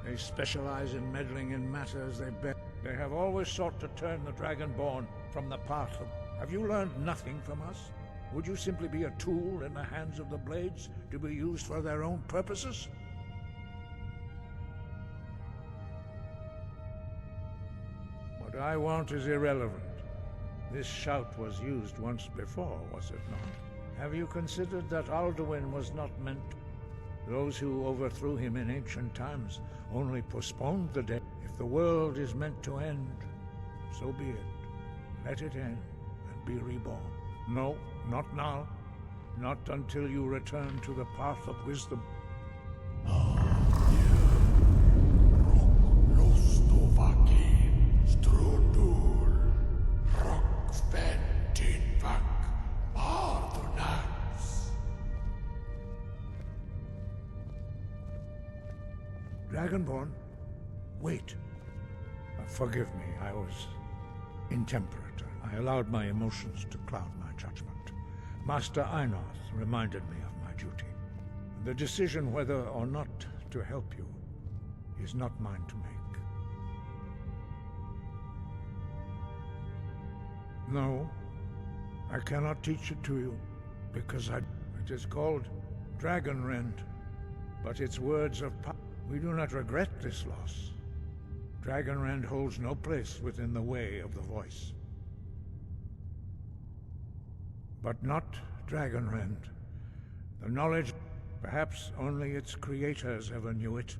They specialize in meddling in matters they bet. They have always sought to turn the Dragonborn from the path of... Have you learned nothing from us? Would you simply be a tool in the hands of the Blades to be used for their own purposes? What I want is irrelevant. This shout was used once before, was it not? Have you considered that Alduin was not meant to... Those who overthrew him in ancient times only postponed the day. If If the world is meant to end, so be it. Let it end and be reborn. No, not now. Not until you return to the path of wisdom. Dragonborn, wait. Forgive me, I was intemperate. I allowed my emotions to cloud my judgment. Master Einoth reminded me of my duty. The decision whether or not to help you is not mine to make. No, I cannot teach it to you, because it is called Dragonrend, but its words of power. We do not regret this loss. Dragonrend holds no place within the way of the voice. But not Dragonrend. The knowledge, perhaps only its creators ever knew it.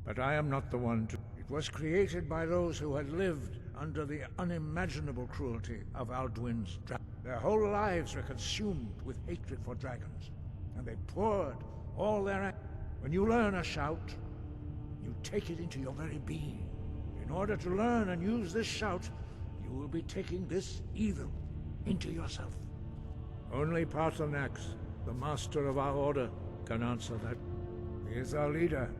But I am not the one to... It was created by those who had lived under the unimaginable cruelty of Alduin's dragon. Their whole lives were consumed with hatred for dragons, and they poured all their... When you learn a shout, you take it into your very being. In order to learn and use this shout, you will be taking this evil into yourself. Only Paarthurnax, the master of our order, can answer that. He is our leader.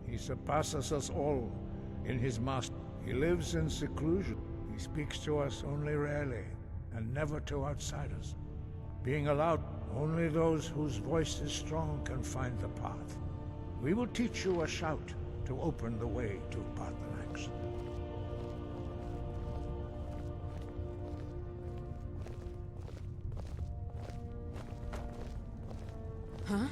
He surpasses us all in his master. He lives in seclusion. He speaks to us only rarely, and never to outsiders. Being allowed, only those whose voice is strong can find the path. We will teach you a shout to open the way to Paarthurnax. Huh?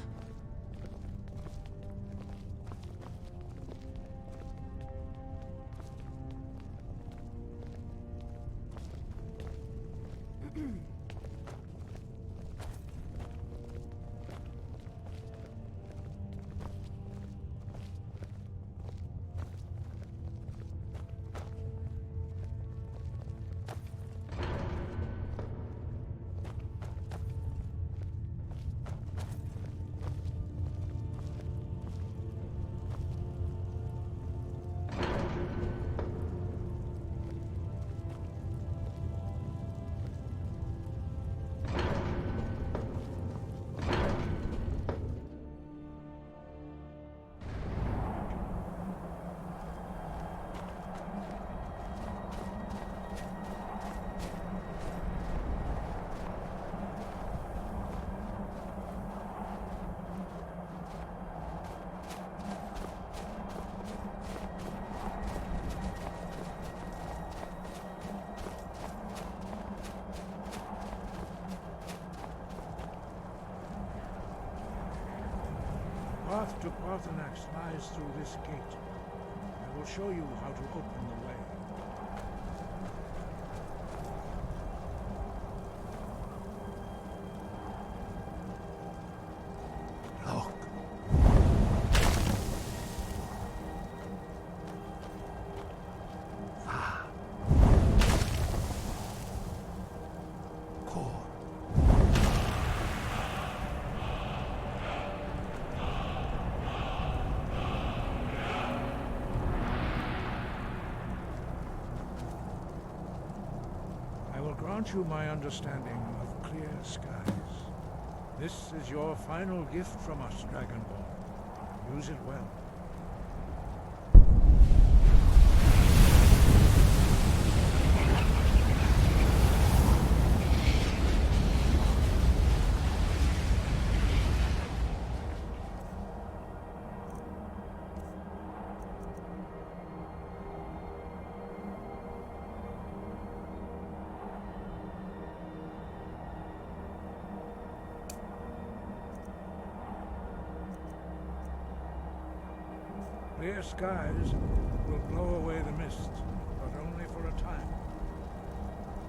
The path to Paarthurnax lies through this gate. I will show you how to open the way. Grant you my understanding of clear skies. This is your final gift from us, Dragonborn. Use it well. Clear skies will blow away the mist, but only for a time.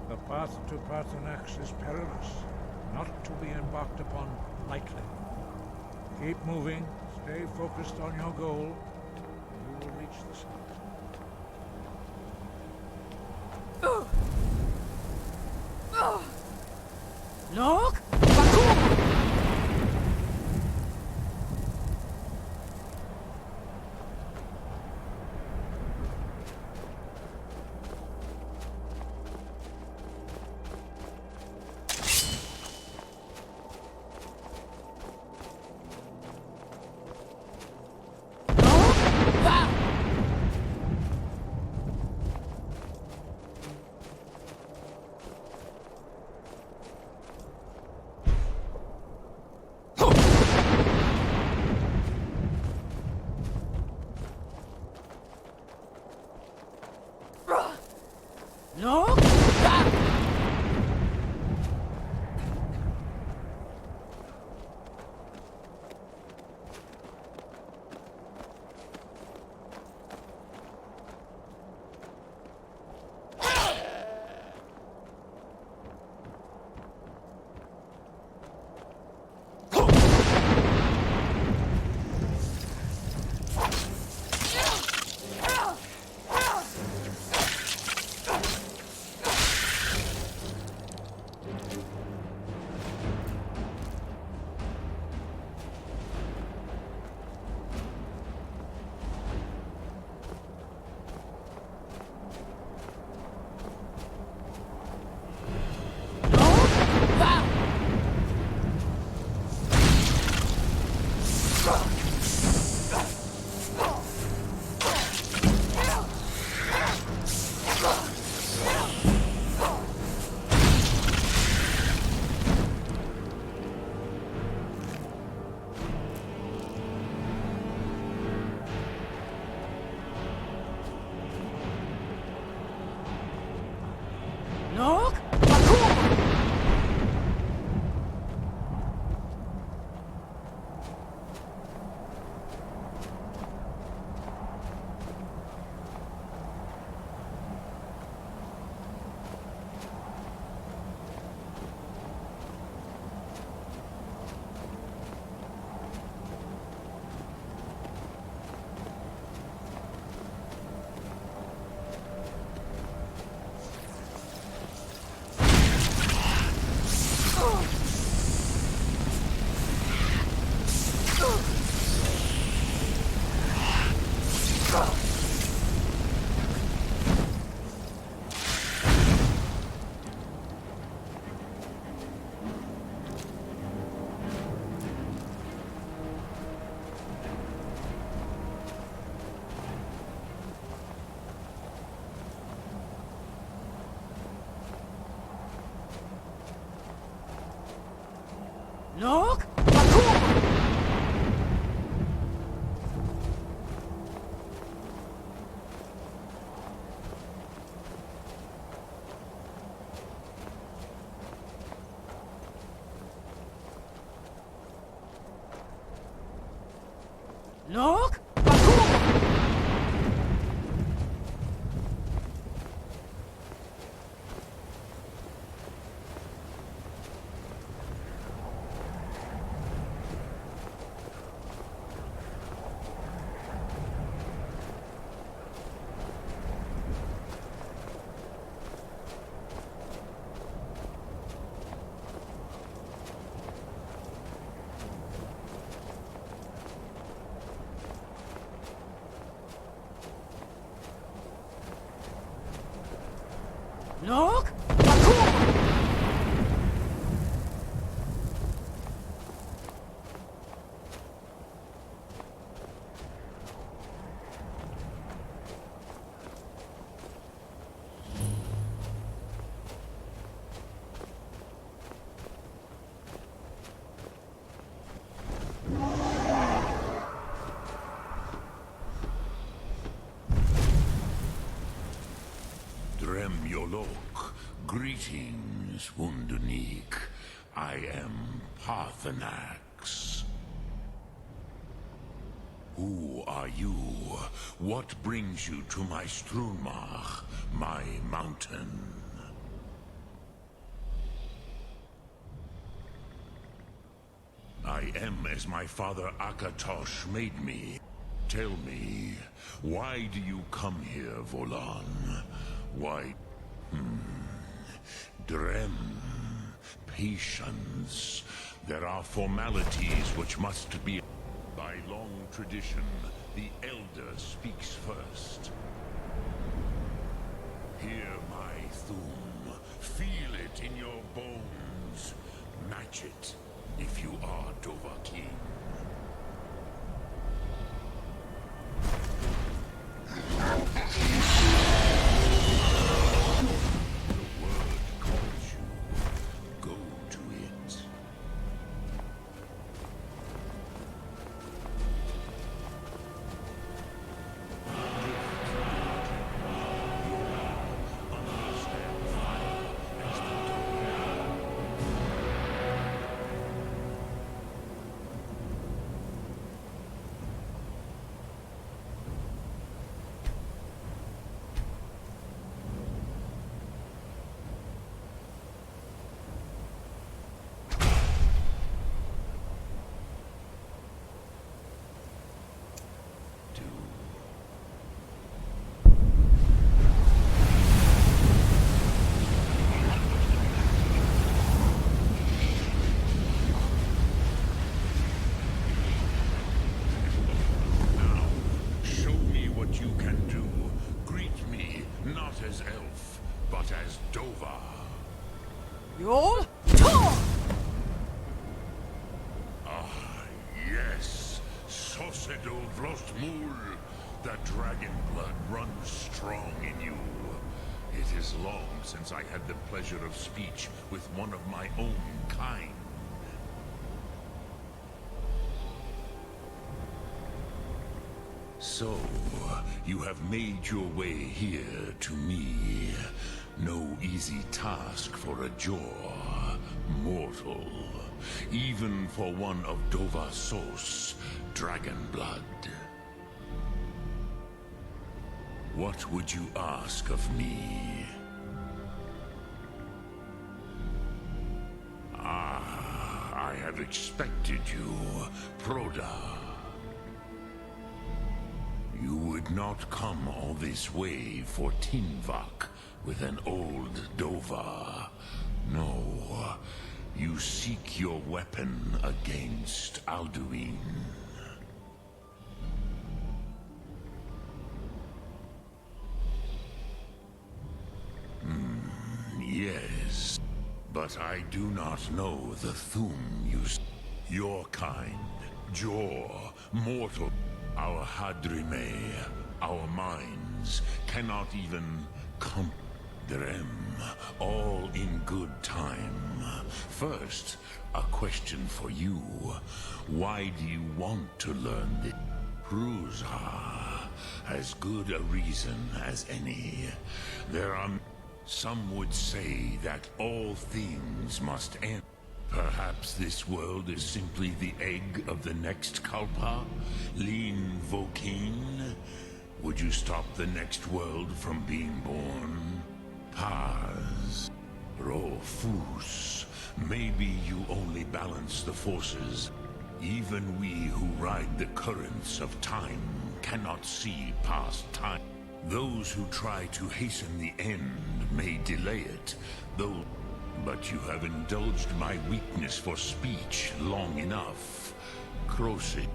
The path to Paarthurnax is perilous, not to be embarked upon lightly. Keep moving, stay focused on your goal, and you will reach the summit. Look! Look! Look! Look! Look! Look! Dremyolok, greetings, Wunderneek. I am Parthenax. Who are you? What brings you to my Strunmach, my mountain? I am as my father Akatosh made me. Tell me, why do you come here, Volan? Why? Drem. Patience. There are formalities which must be... By long tradition, the Elder speaks first. Hear my Thum. Feel it in your bones. Match it if you are Dovahkiin. As elf, but as Dova. You're Ah, yes. Sosedo Vrostmul. The dragon blood runs strong in you. It is long since I had the pleasure of speech with one of my own kind. So, you have made your way here to me. No easy task for a Jor, mortal. Even for one of Dova Sos, dragon blood. What would you ask of me? Ah, I have expected you, Proda. You would not come all this way for Tinvak with an old Dova. No, you seek your weapon against Alduin. Yes, but I do not know the Thum you... Your kind, Jor, mortal... Our Hadrime, our minds, cannot even come. Drem, all in good time. First, a question for you. Why do you want to learn this? Pruzha, as good a reason as any. There are... Some would say that all things must end. Perhaps this world is simply the egg of the next Kalpa? Lean Vokeen? Would you stop the next world from being born? Paz. Rofus. Maybe you only balance the forces. Even we who ride the currents of time cannot see past time. Those who try to hasten the end may delay it, though... But you have indulged my weakness for speech long enough. Krosit.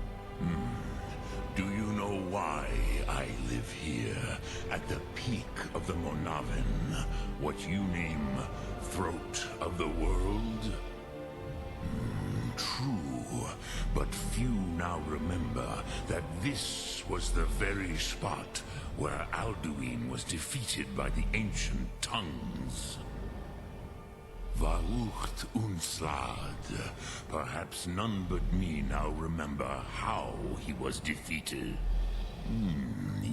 Do you know why I live here, at the peak of the Monavin? What you name Throat of the World? True, but few now remember that this was the very spot where Alduin was defeated by the ancient tongues. Vaucht Unslad. Perhaps none but me now remember how he was defeated.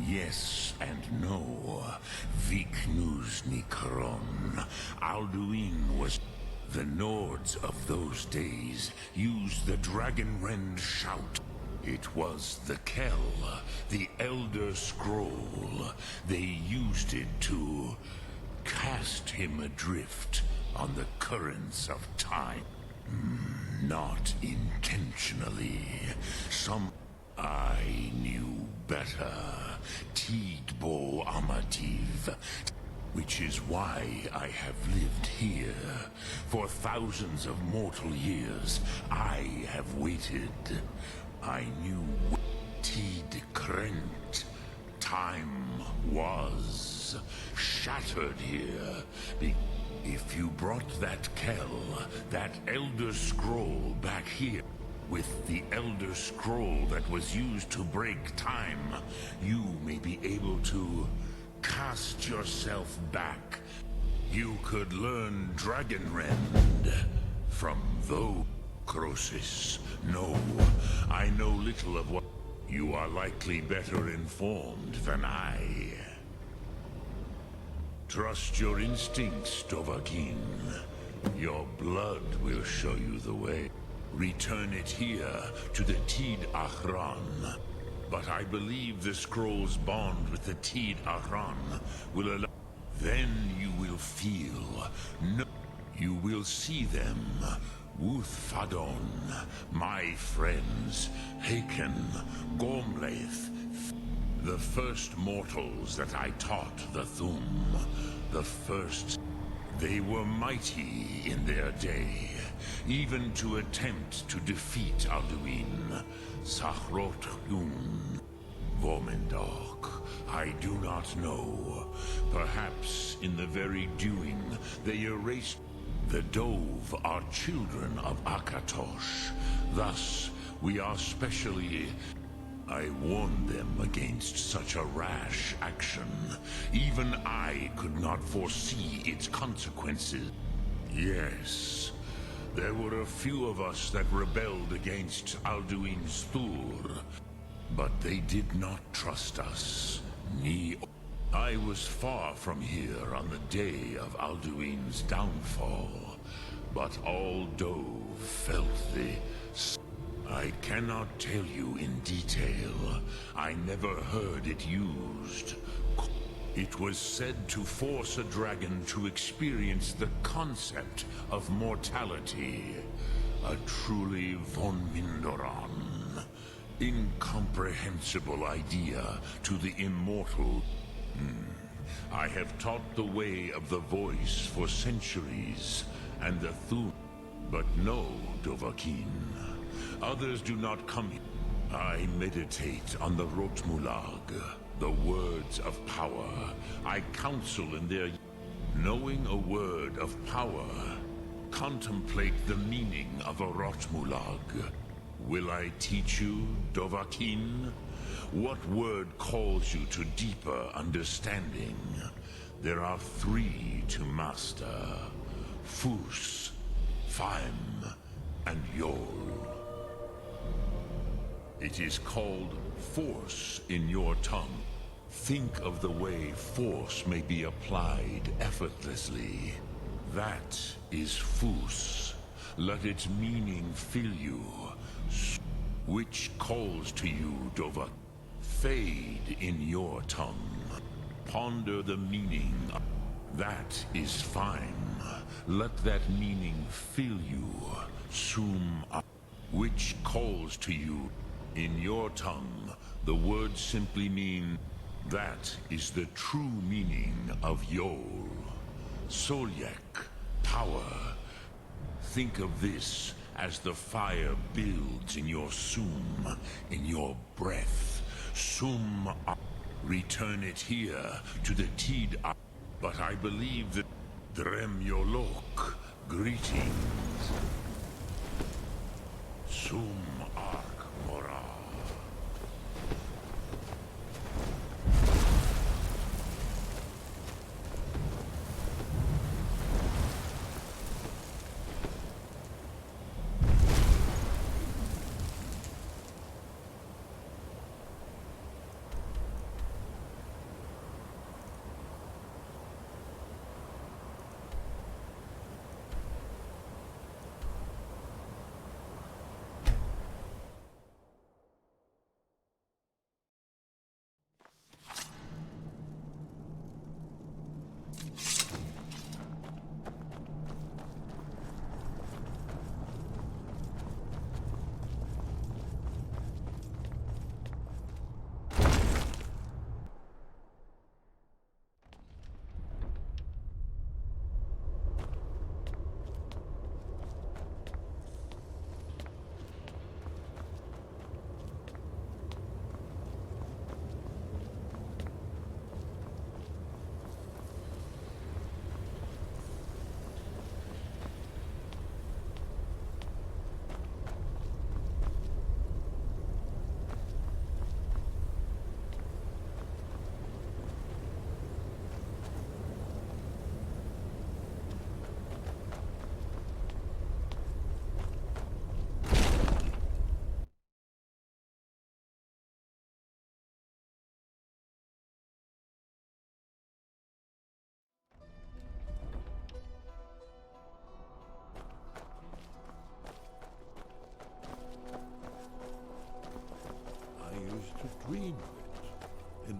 Yes and no. Viknus Nikron. Alduin was... The Nords of those days used the Dragonrend shout. It was the Kell, the Elder Scroll. They used it to cast him adrift on the currents of time. Not intentionally. I knew better. Tidbo Amativ. Which is why I have lived here. For thousands of mortal years, I have waited. I knew Tid Krent. Time was shattered here. If you brought that Kell, that Elder Scroll back here, with the Elder Scroll that was used to break time, you may be able to cast yourself back. You could learn Dragonrend from those. Crosis. No, I know little of what... You are likely better informed than I. Trust your instincts, Dovahkiin. Your blood will show you the way. Return it here to the Tid Ahran. But I believe the scroll's bond with the Tid Ahran will allow... Then you will feel... No, you will see them. Wuthfadon, my friends, Haken, Gormlaith, the first mortals that I taught the Thum, the first. They were mighty in their day, even to attempt to defeat Alduin, Sahrot Yun, Vormendok. I do not know. Perhaps in the very doing, they erased. The Dove are children of Akatosh. Thus, we are specially... I warned them against such a rash action. Even I could not foresee its consequences. Yes, there were a few of us that rebelled against Alduin's Thur, but they did not trust us. I was far from here on the day of Alduin's downfall, but all Dove felt the... I cannot tell you in detail. I never heard it used. It was said to force a dragon to experience the concept of mortality. A truly von Mindoran. Incomprehensible idea to the immortal. I have taught the way of the voice for centuries, and the Thun. But no, Dovahkiin. Others do not come here. I meditate on the Rotmulag, the words of power. I counsel in their... Knowing a word of power, contemplate the meaning of a Rotmulag. Will I teach you, Dovahkiin? What word calls you to deeper understanding? There are 3 to master. Fus, Faim, and Yol. It is called force in your tongue. Think of the way force may be applied effortlessly. That is Fus. Let its meaning fill you. Which calls to you, Dovahkiin? Fade in your tongue. Ponder the meaning. That is fine. Let that meaning fill you. Sum. Which calls to you. In your tongue, the words simply mean, that is the true meaning of Yol. Solyek, power. Think of this as the fire builds in your sum, in your breath. Sum. Return it here to the Tid. But I believe that Drem Yolok, greetings. Sum Ark Mora.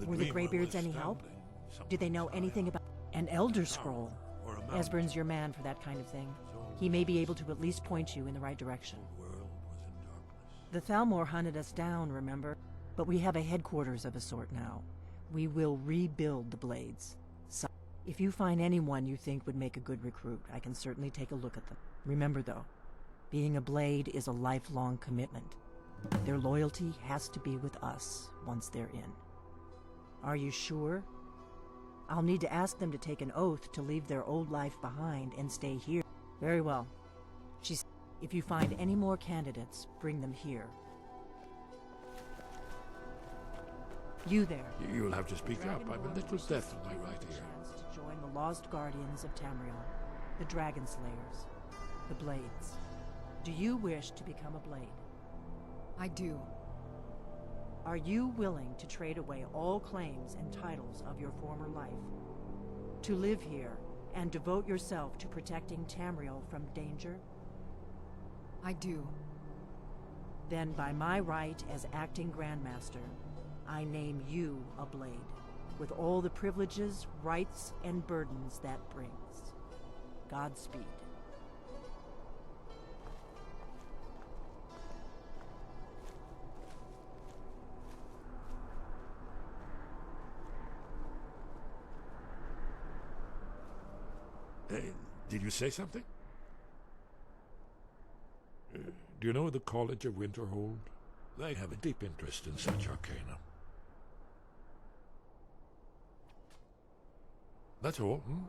Were the dreamer Greybeards was any help? standing Did they know anything about an Elder Scroll? or a mountain. Esbern's your man for that kind of thing. He may be able to at least point you in the right direction. The Thalmor hunted us down, remember? But we have a headquarters of a sort now. We will rebuild the Blades. So, if you find anyone you think would make a good recruit, I can certainly take a look at them. Remember, though, being a Blade is a lifelong commitment. Their loyalty has to be with us once they're in. Are you sure? I'll need to ask them to take an oath to leave their old life behind and stay here. Very well. If you find any more candidates, bring them here. You there. You'll have to speak up. I'm a little deaf in my right ear. Chance to join the Lost Guardians of Tamriel, the Dragon Slayers, the Blades. Do you wish to become a Blade? I do. Are you willing to trade away all claims and titles of your former life? To live here and devote yourself to protecting Tamriel from danger? I do. Then by my right as acting Grandmaster, I name you a Blade, with all the privileges, rights, and burdens that brings. Godspeed. Did you say something? Do you know the College of Winterhold? They have a deep interest in such arcana. That's all, hmm?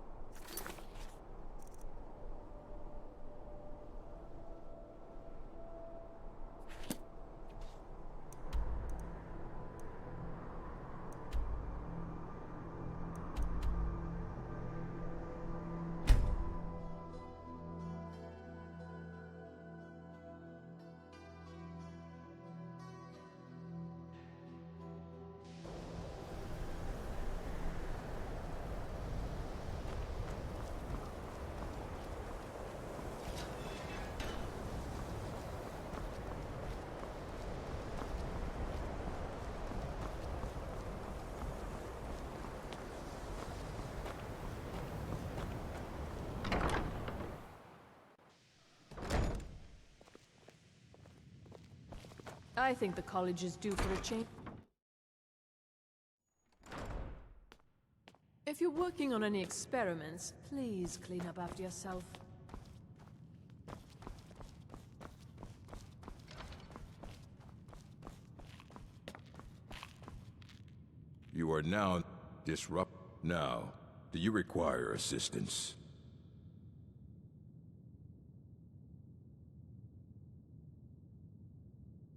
I think the college is due for a change. If you're working on any experiments, please clean up after yourself. You are now disrupt. Now, do you require assistance?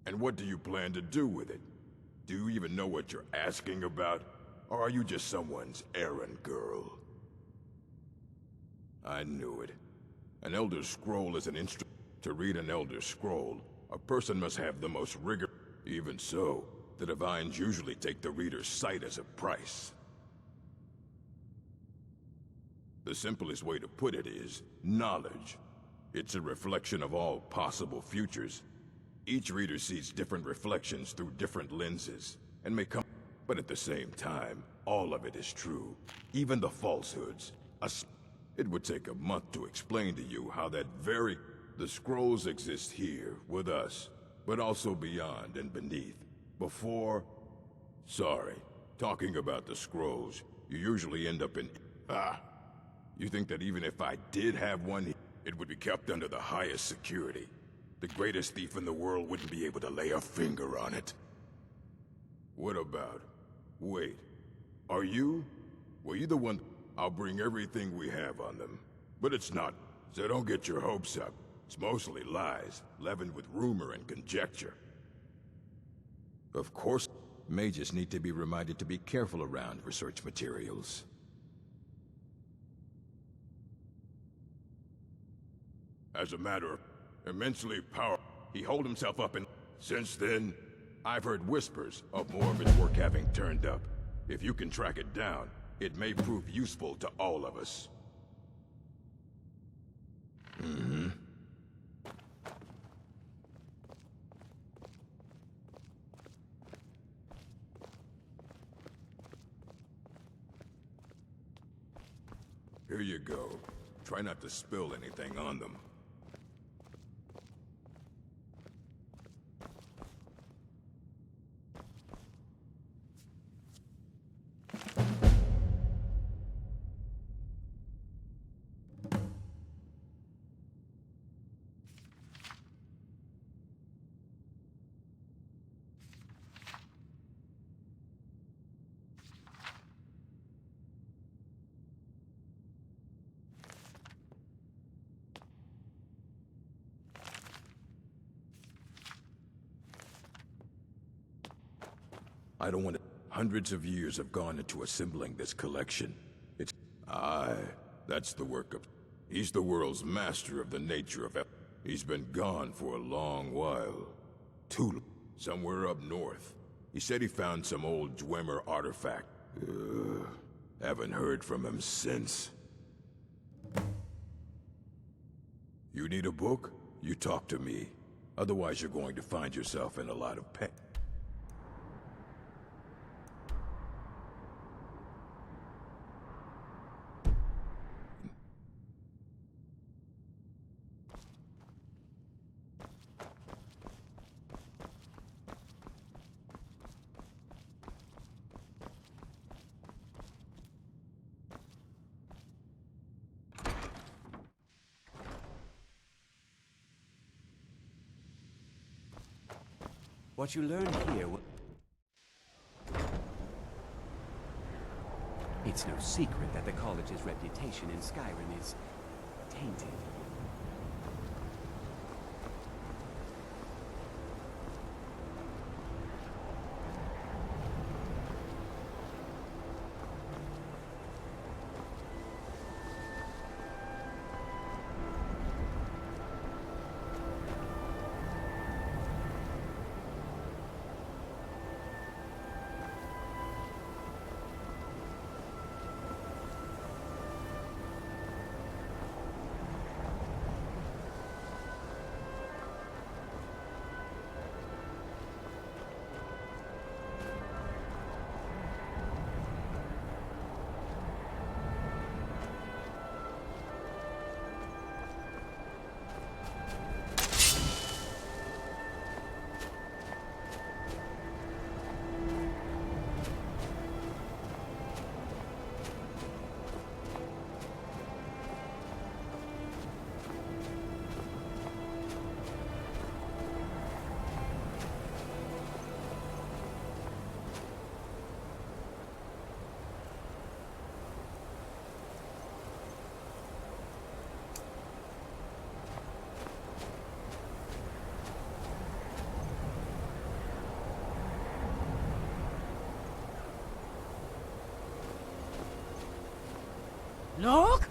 And what do you plan to do with it? Do you even know what you're asking about? Or are you just someone's errand girl? I knew it. An Elder Scroll is an instrument. To read an Elder Scroll, a person must have the most rigor. Even so, the Divines usually take the reader's sight as a price. The simplest way to put it is knowledge. It's a reflection of all possible futures. Each reader sees different reflections through different lenses, and may come... But at the same time, all of it is true. Even the falsehoods. It would take a month to explain to you how that very... The scrolls exist here, with us, but also beyond and beneath. Before... Sorry, talking about the scrolls, you usually end up in... You think that even if I did have one, it would be kept under the highest security? The greatest thief in the world wouldn't be able to lay a finger on it. What about... Wait. Are you? Were you the one... I'll bring everything we have on them. But it's not. So don't get your hopes up. It's mostly lies, leavened with rumor and conjecture. Of course, mages need to be reminded to be careful around research materials. As a matter of immensely powerful, he holed himself up in... Since then, I've heard whispers of more of his work having turned up. If you can track it down, it may prove useful to all of us. Mm-hmm. Here you go. Try not to spill anything on them. I don't want to... Hundreds of years have gone into assembling this collection. It's... Aye, that's the work of... He's the world's master of the nature of... He's been gone for a long while. Somewhere up north. He said he found some old Dwemer artifact. Haven't heard from him since. You need a book? You talk to me. Otherwise you're going to find yourself in a lot of pain. What you learn here... It's no secret that the college's reputation in Skyrim is tainted. Look!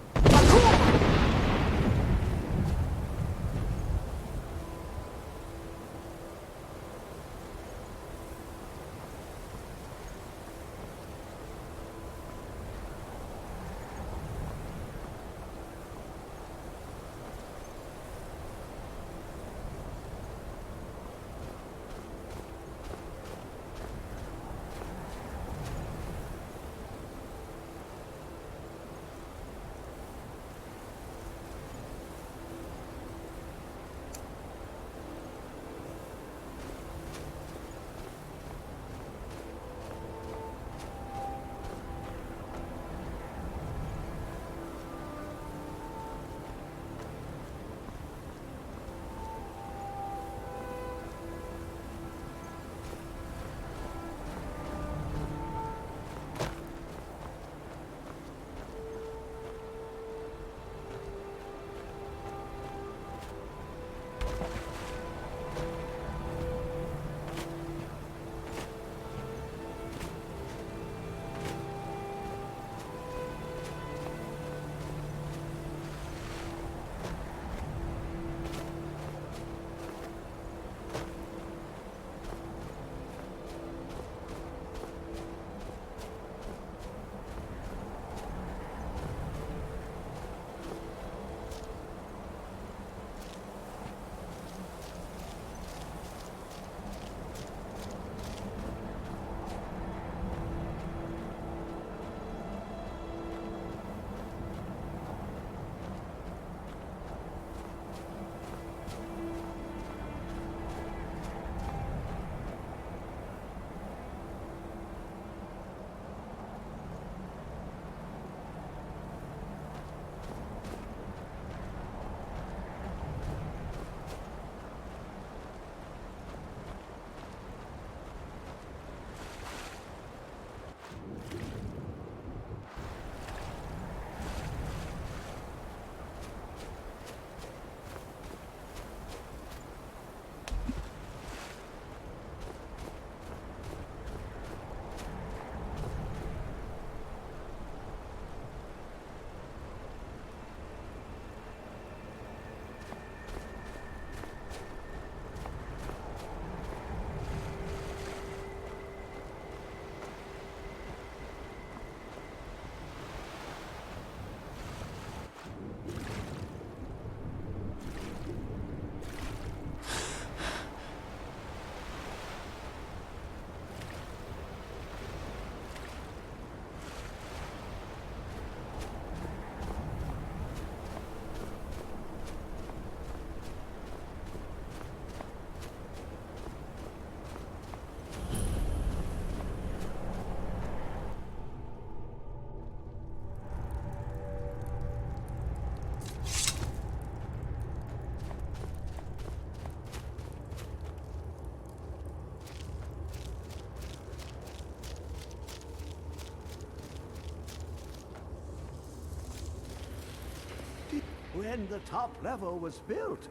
when the top level was built,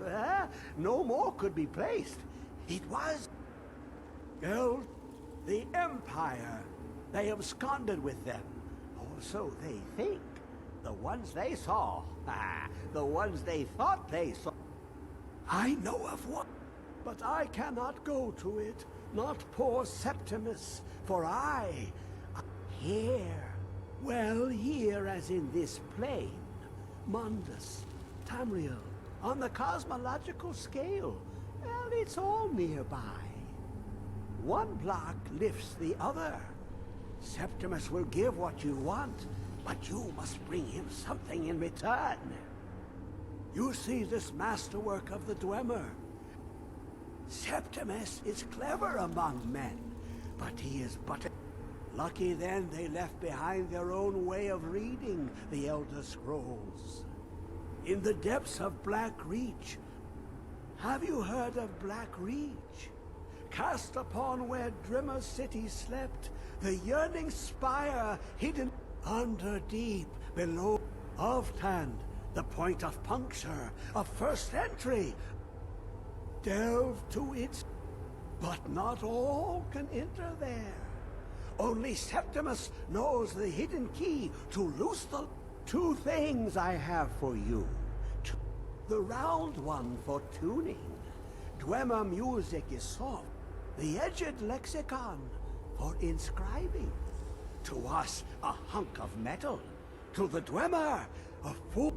no more could be placed. It was... Well, the Empire. They absconded with them. Or so they think. The ones they saw. The ones they thought they saw. I know of one, but I cannot go to it. Not poor Septimus, for here. Well, here as in this plane. Mundus, Tamriel, on the cosmological scale. Well, it's all nearby. One block lifts the other. Septimus will give what you want, but you must bring him something in return. You see this masterwork of the Dwemer. Septimus is clever among men, but he is but a... Lucky then they left behind their own way of reading the Elder Scrolls. In the depths of Black Reach. Have you heard of Black Reach? Cast upon where Drimmer City slept, the yearning spire hidden under deep below Ovtand, the point of puncture, of first entry. Delve to its... But not all can enter there. Only Septimus knows the hidden key to loose the... 2 things I have for you. The round one for tuning. Dwemer music is soft. The edged lexicon for inscribing. To us, a hunk of metal. To the Dwemer, a full...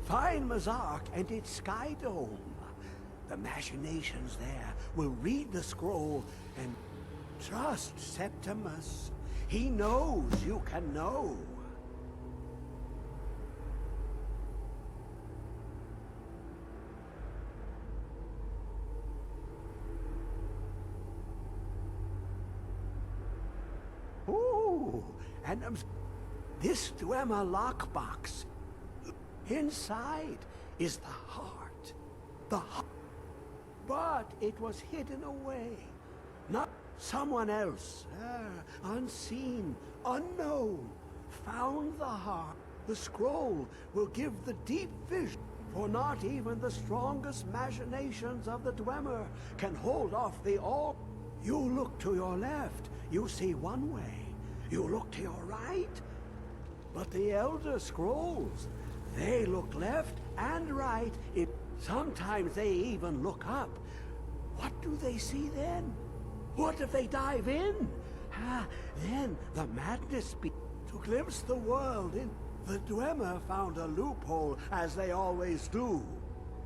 Fine Mazark and its sky dome. The machinations there will read the scroll and... Trust Septimus. He knows you can know. Ooh, and this Dwemer lockbox. Inside is the heart. The heart. But it was hidden away. Not... Someone else, unseen, unknown, found the heart. The scroll will give the deep vision, for not even the strongest machinations of the Dwemer can hold off the all. You look to your left, you see one way. You look to your right, but the Elder Scrolls, they look left and right. Sometimes they even look up. What do they see then? What if they dive in? Then the madness be... To glimpse the world in... The Dwemer found a loophole, as they always do.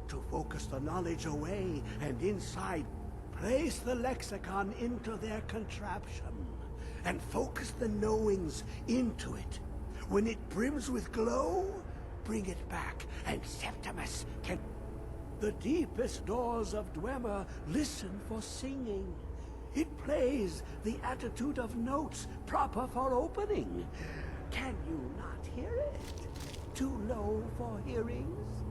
To focus the knowledge away and inside. Place the lexicon into their contraption. And focus the knowings into it. When it brims with glow, bring it back, and Septimus can... The deepest doors of Dwemer listen for singing. It plays the attitude of notes proper for opening. Can you not hear it? Too low for hearings?